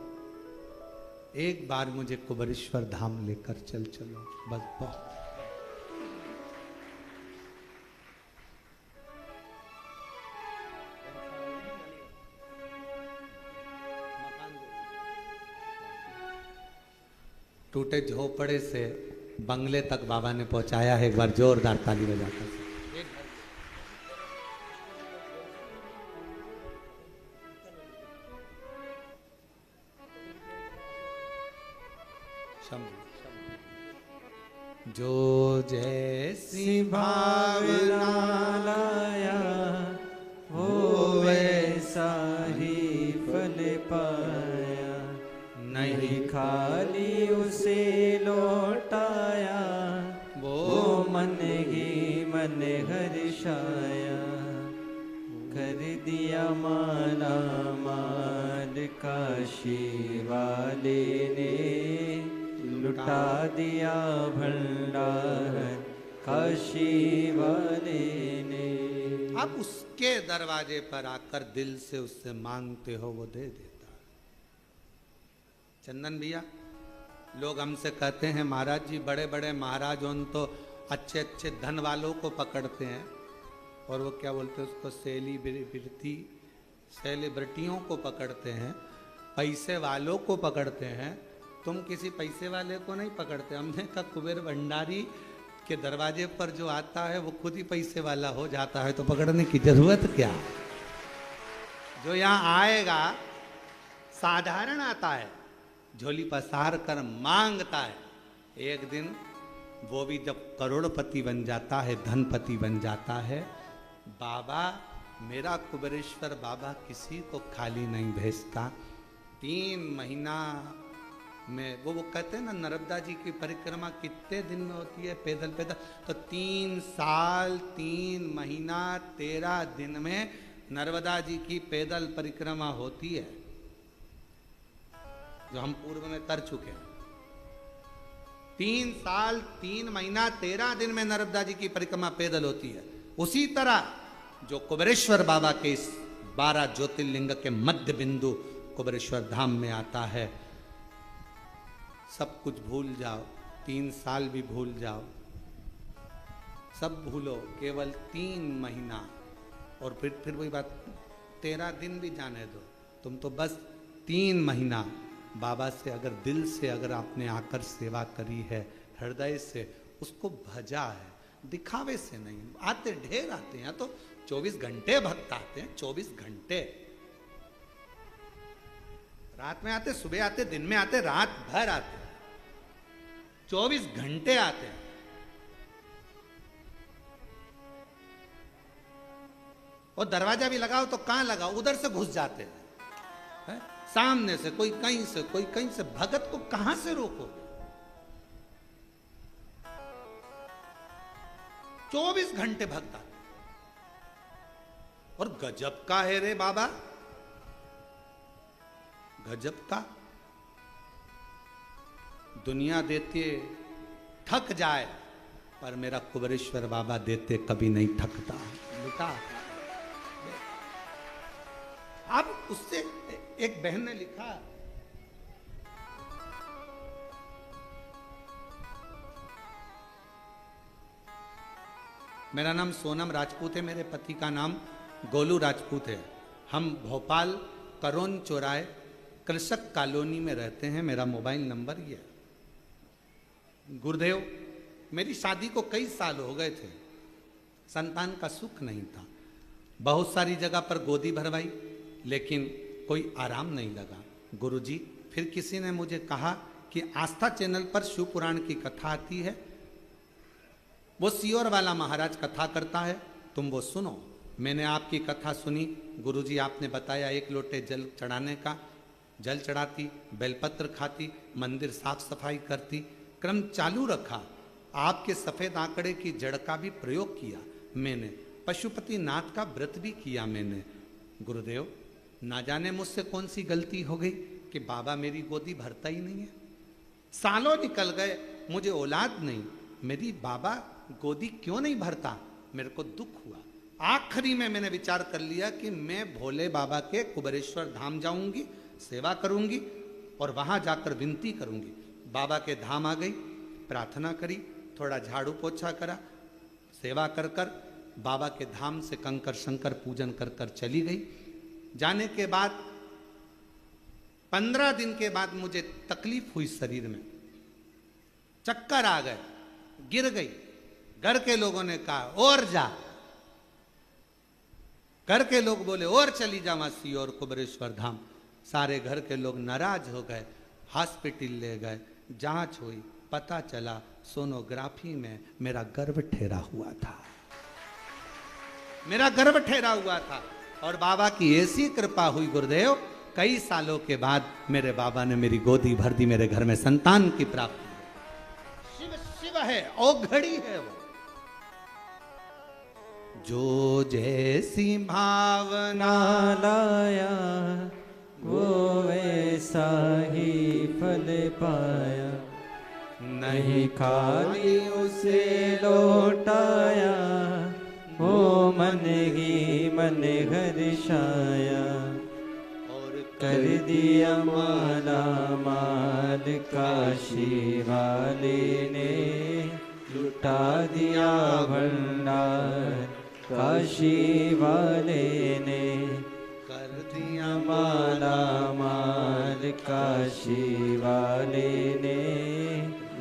एक बार मुझे कुबेरेश्वर धाम लेकर चलो, बस बहुत। टूटे झोपड़े से बंगले तक बाबा ने पहुंचाया है। एक बार जोरदार ताली बजाकर। जो जैसी भावना लाया वो वैसा ही फल पाया, नहीं खाली उसे लौटाया, वो मन ही मन हर्षाया। कर दिया माला माल काशी वाले ने, लुटा दिया भंडार काशी वाले ने। अब उसके दरवाजे पर आकर दिल से उससे मांगते हो, वो दे देता है। चंदन भैया, लोग हमसे कहते हैं महाराज जी बड़े बड़े महाराज उन तो अच्छे अच्छे धन वालों को पकड़ते हैं, और वो क्या बोलते हैं उसको, सेलिब्रिटियों को पकड़ते हैं, पैसे वालों को पकड़ते हैं। तुम किसी पैसे वाले को नहीं पकड़ते। हमने कहा कुबेर भंडारी के दरवाजे पर जो आता है वो खुद ही पैसे वाला हो जाता है, तो पकड़ने की जरूरत क्या। जो यहाँ आएगा साधारण आता है, झोली पसार कर मांगता है। एक दिन वो भी जब करोड़पति बन जाता है, धनपति बन जाता है, बाबा मेरा कुबेरेश्वर बाबा किसी को खाली नहीं भेजता। 3 महीना में वो कहते हैं ना, नर्मदा जी की परिक्रमा कितने दिन में होती है पैदल पैदल, तो 3 साल 3 महीना 13 दिन में नर्मदा जी की पैदल परिक्रमा होती है, जो हम पूर्व में कर चुके हैं। 3 साल 3 महीना 13 दिन में नर्मदा जी की परिक्रमा पैदल होती है। उसी तरह जो कुबेरेश्वर बाबा के इस 12 ज्योतिर्लिंग के मध्य बिंदु कुबेरेश्वर धाम में आता है, सब कुछ भूल जाओ, 3 साल भी भूल जाओ, सब भूलो, केवल 3 महीना। और फिर वही बात, 13 दिन भी जाने दो, तुम तो बस 3 महीना बाबा से अगर दिल से अगर आपने आकर सेवा करी है, हृदय से उसको भजा है, दिखावे से नहीं। आते ढेर आते हैं, तो 24 घंटे भक्त आते हैं, 24 घंटे। रात में आते, सुबह आते, दिन में आते, रात भर आते, 24 घंटे आते हैं। और दरवाजा भी लगाओ तो कहां लगाओ, उधर से घुस जाते हैं, सामने से कोई कहीं से, कोई कहीं से। भगत को कहां से रोको। 24 घंटे भक्त आते। और गजब का है रे बाबा, गजब का। दुनिया देते थक जाए, पर मेरा कुबेरेश्वर बाबा देते कभी नहीं थकता। बेटा, अब उससे एक बहन ने लिखा, मेरा नाम सोनम राजपूत है, मेरे पति का नाम गोलू राजपूत है। हम भोपाल करोन चौराहे कृषक कॉलोनी में रहते हैं। मेरा मोबाइल नंबर ये है। गुरुदेव, मेरी शादी को कई साल हो गए थे, संतान का सुख नहीं था। बहुत सारी जगह पर गोदी भरवाई, लेकिन कोई आराम नहीं लगा। गुरुजी, फिर किसी ने मुझे कहा कि आस्था चैनल पर शिव पुराण की कथा आती है, वो सियोर वाला महाराज कथा करता है, तुम वो सुनो। मैंने आपकी कथा सुनी, गुरुजी आपने बताया 1 लोटे जल चढ़ाने का, जल चढ़ाती, बेलपत्र खाती, मंदिर साफ सफाई करती, क्रम चालू रखा। आपके सफेद आंकड़े की जड़ का भी प्रयोग किया मैंने, पशुपति नाथ का व्रत भी किया मैंने। गुरुदेव, ना जाने मुझसे कौन सी गलती हो गई कि बाबा मेरी गोदी भरता ही नहीं है। सालों निकल गए, मुझे औलाद नहीं, मेरी बाबा गोदी क्यों नहीं भरता। मेरे को दुख हुआ। आखिरी में मैंने विचार कर लिया कि मैं भोले बाबा के कुबेरेश्वर धाम जाऊंगी, सेवा करूंगी और वहां जाकर विनती करूंगी। बाबा के धाम आ गई, प्रार्थना करी, थोड़ा झाड़ू पोछा करा, सेवा कर कर बाबा के धाम से कंकर शंकर पूजन कर कर चली गई। जाने के बाद 15 दिन के बाद मुझे तकलीफ हुई शरीर में, चक्कर आ गए, गिर गई। घर के लोगों ने कहा और जा, घर के लोग बोले और चली जा मासी और कुबेरेश्वर धाम। सारे घर के लोग नाराज हो गए, हॉस्पिटल ले गए, जांच हुई, पता चला सोनोग्राफी में मेरा गर्भ ठहरा हुआ था, मेरा गर्भ ठहरा हुआ था। और बाबा की ऐसी कृपा हुई गुरुदेव, कई सालों के बाद मेरे बाबा ने मेरी गोदी भर दी, मेरे घर में संतान की प्राप्ति। शिव शिव है, औघड़ी है वो। जो जैसी भावना लाया वो वैसा ही फल पाया, नहीं खाली उसे लौटाया, वो मन ही मन हर्षाया। और कर दिया माला माल काशी वाले ने, लुटा दिया भंडार काशी वाले ने। कर दिया माला माल काशी वाले ने,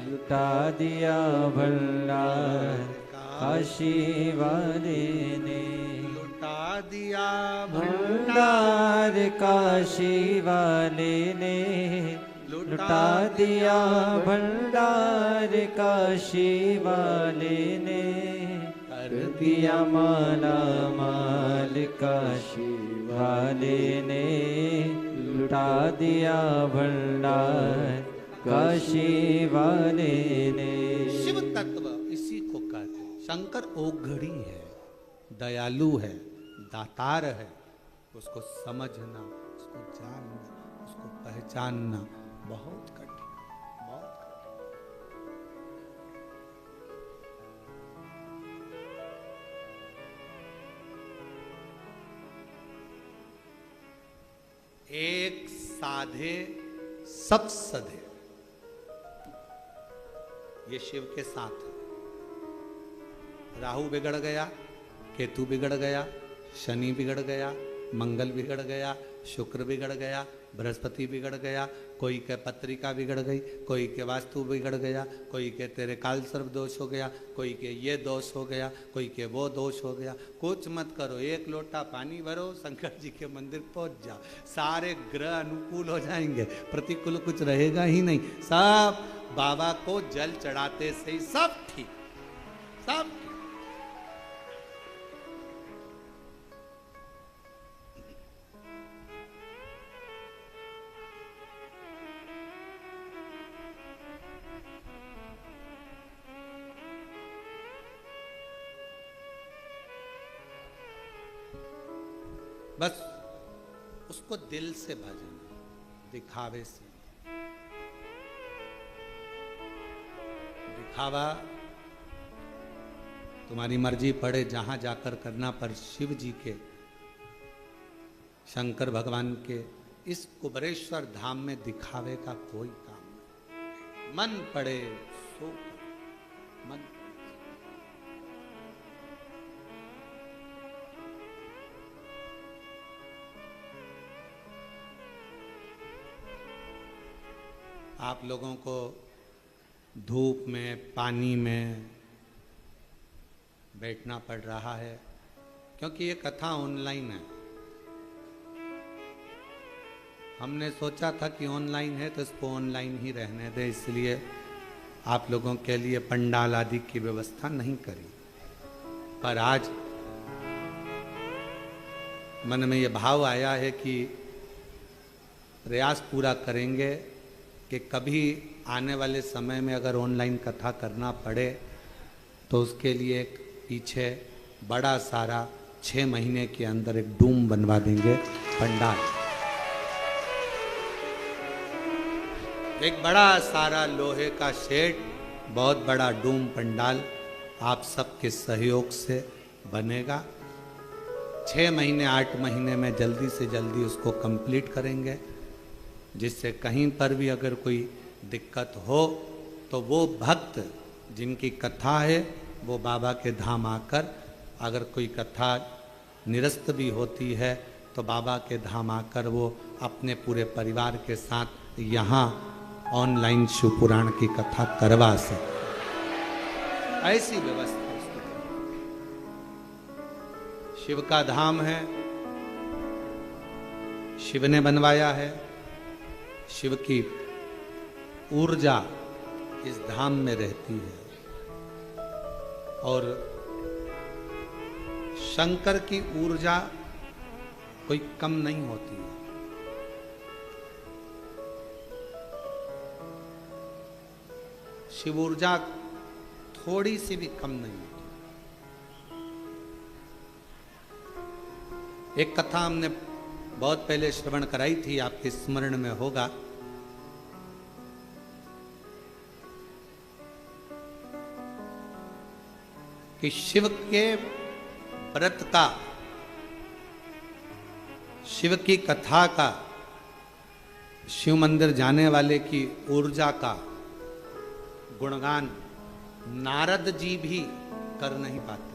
लुटा दिया भंडार काशी वाले ने। लुटा दिया भंडार काशी वाले ने, लुटा दिया भंडार काशी वाले ने। कर दिया माला माल काशी वाले ने, लुटा दिया भंडार काशी वाले ने। शिव तत्व इसी को कहते हैं। शंकर औघड़ी है, दयालु है, दातार है। उसको समझना, उसको जानना, उसको पहचानना बहुत कठिन, बहुत कठिन। एक साधे सब सधे, ये शिव के साथ है। राहु बिगड़ गया, केतु बिगड़ गया, शनि बिगड़ गया, मंगल बिगड़ गया, शुक्र बिगड़ गया, बृहस्पति बिगड़ गया, कोई के पत्रिका बिगड़ गई, कोई के वास्तु बिगड़ गया, कोई के तेरे काल सर्प दोष हो गया, कोई के ये दोष हो गया, कोई के वो दोष हो गया। कुछ मत करो, 1 लोटा पानी भरो, शंकर जी के मंदिर पहुंच जाओ, सारे ग्रह अनुकूल हो जाएंगे, प्रतिकूल कुछ रहेगा ही नहीं। सब बाबा को जल चढ़ाते से ही सब ठीक, सब ठीक। बस उसको दिल से भजना, दिखावे से। दिखावा तुम्हारी मर्जी पड़े जहां जाकर करना, पर शिव जी के, शंकर भगवान के इस कुबेरेश्वर धाम में दिखावे का कोई काम नहीं। मन पड़े सो मन। आप लोगों को धूप में, पानी में बैठना पड़ रहा है क्योंकि ये कथा ऑनलाइन है। हमने सोचा था कि ऑनलाइन है तो इसको ऑनलाइन ही रहने दे, इसलिए आप लोगों के लिए पंडाल आदि की व्यवस्था नहीं करी। पर आज मन में ये भाव आया है कि प्रयास पूरा करेंगे कि कभी आने वाले समय में अगर ऑनलाइन कथा करना पड़े तो उसके लिए एक पीछे बड़ा सारा 6 महीने के अंदर एक डूम बनवा देंगे, पंडाल, एक बड़ा सारा लोहे का शेड, बहुत बड़ा डूम पंडाल आप सबके सहयोग से बनेगा। 6 महीने 8 महीने में जल्दी से जल्दी उसको कंप्लीट करेंगे, जिससे कहीं पर भी अगर कोई दिक्कत हो तो वो भक्त जिनकी कथा है वो बाबा के धाम आकर, अगर कोई कथा निरस्त भी होती है तो बाबा के धाम आकर वो अपने पूरे परिवार के साथ यहाँ ऑनलाइन शिव पुराण की कथा करवा सके, ऐसी व्यवस्था उसकी करनी। शिव का धाम है, शिव ने बनवाया है, शिव की ऊर्जा इस धाम में रहती है और शंकर की ऊर्जा कोई कम नहीं होती है। शिव ऊर्जा थोड़ी सी भी कम नहीं होती। एक कथा हमने बहुत पहले श्रवण कराई थी, आपके स्मरण में होगा। कि शिव के व्रत का, शिव की कथा का, शिव मंदिर जाने वाले की ऊर्जा का गुणगान नारद जी भी कर नहीं पाते,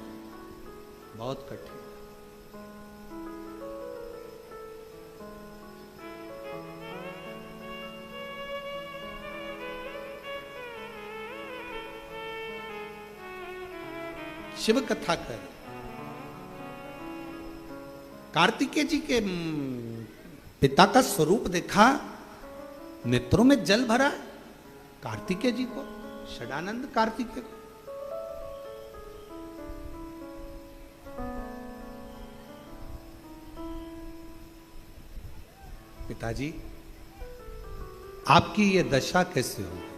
बहुत कठिन। शिव कथा कर, कार्तिकेय जी के पिता का स्वरूप देखा, नेत्रों में जल भरा, कार्तिकेय जी को, षडानंद कार्तिकेय को। पिताजी आपकी ये दशा कैसे हो गई,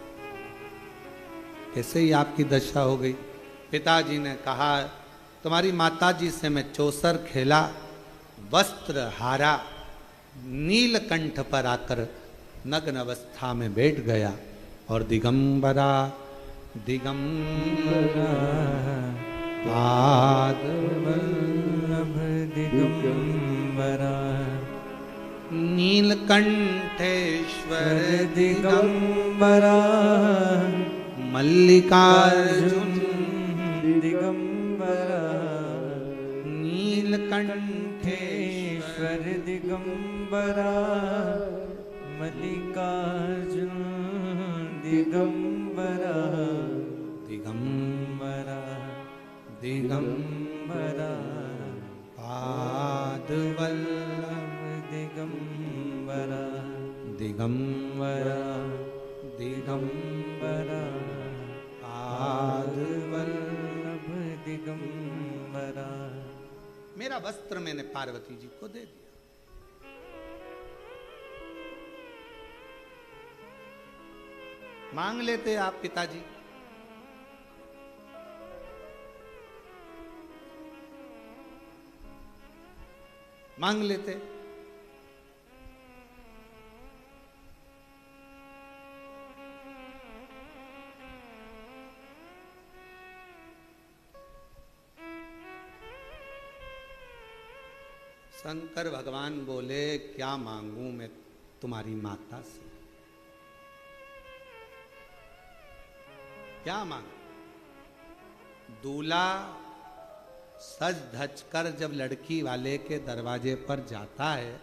कैसे ही आपकी दशा हो गई? पिताजी ने कहा, तुम्हारी माताजी से मैं चौसर खेला, वस्त्र हारा, नीलकंठ पर आकर नग्न अवस्था में बैठ गया और दिगंबरा दिगंबरा पाद वल्लभ दिगंबरा नीलकंठेश्वर दिगंबरा मल्लिकार्जुन दिगंबरा नीलकंठेश्वर दिगंबरा मल्लिकार्जुन दिगंबरा दिगंबरा दिगंबरा पाद वल्लभ दिगंबरा दिगंबरा दिगंबरा पाद वल्लभ दिगंबरा। मेरा वस्त्र मैंने पार्वती जी को दे दिया। मांग लेते आप पिताजी, मांग लेते। शंकर भगवान बोले, क्या मांगू मैं तुम्हारी माता से, क्या मांग? दूल्हा सज धज कर जब लड़की वाले के दरवाजे पर जाता है,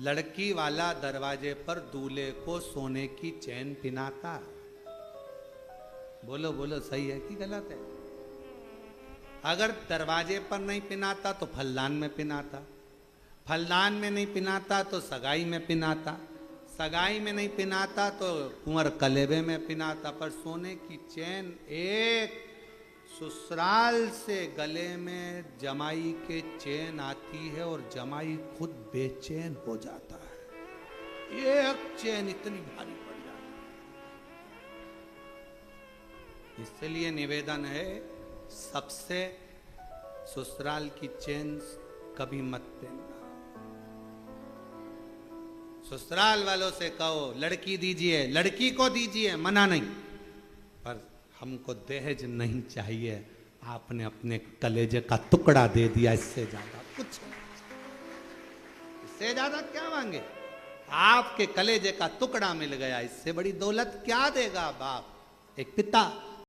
लड़की वाला दरवाजे पर दूल्हे को सोने की चैन पिनाता है। बोलो बोलो, सही है कि गलत है? अगर दरवाजे पर नहीं पिनाता तो फलदान में पिनाता, फलदान में नहीं पिनाता तो सगाई में पिनाता, सगाई में नहीं पिनाता तो कुंवर कलेबे में पिनाता। पर सोने की चैन एक ससुराल से गले में जमाई के चैन आती है और जमाई खुद बेचैन हो जाता है। एक चैन इतनी भारी पड़ जाती है। इसलिए निवेदन है सबसे, ससुराल की चैन कभी मत देना। ससुराल वालों से कहो लड़की दीजिए, लड़की को दीजिए, मना नहीं, पर हमको दहेज नहीं चाहिए। आपने अपने कलेजे का टुकड़ा दे दिया, इससे ज्यादा कुछ नहीं, इससे ज्यादा क्या मांगे। आपके कलेजे का टुकड़ा मिल गया, इससे बड़ी दौलत क्या देगा बाप। एक पिता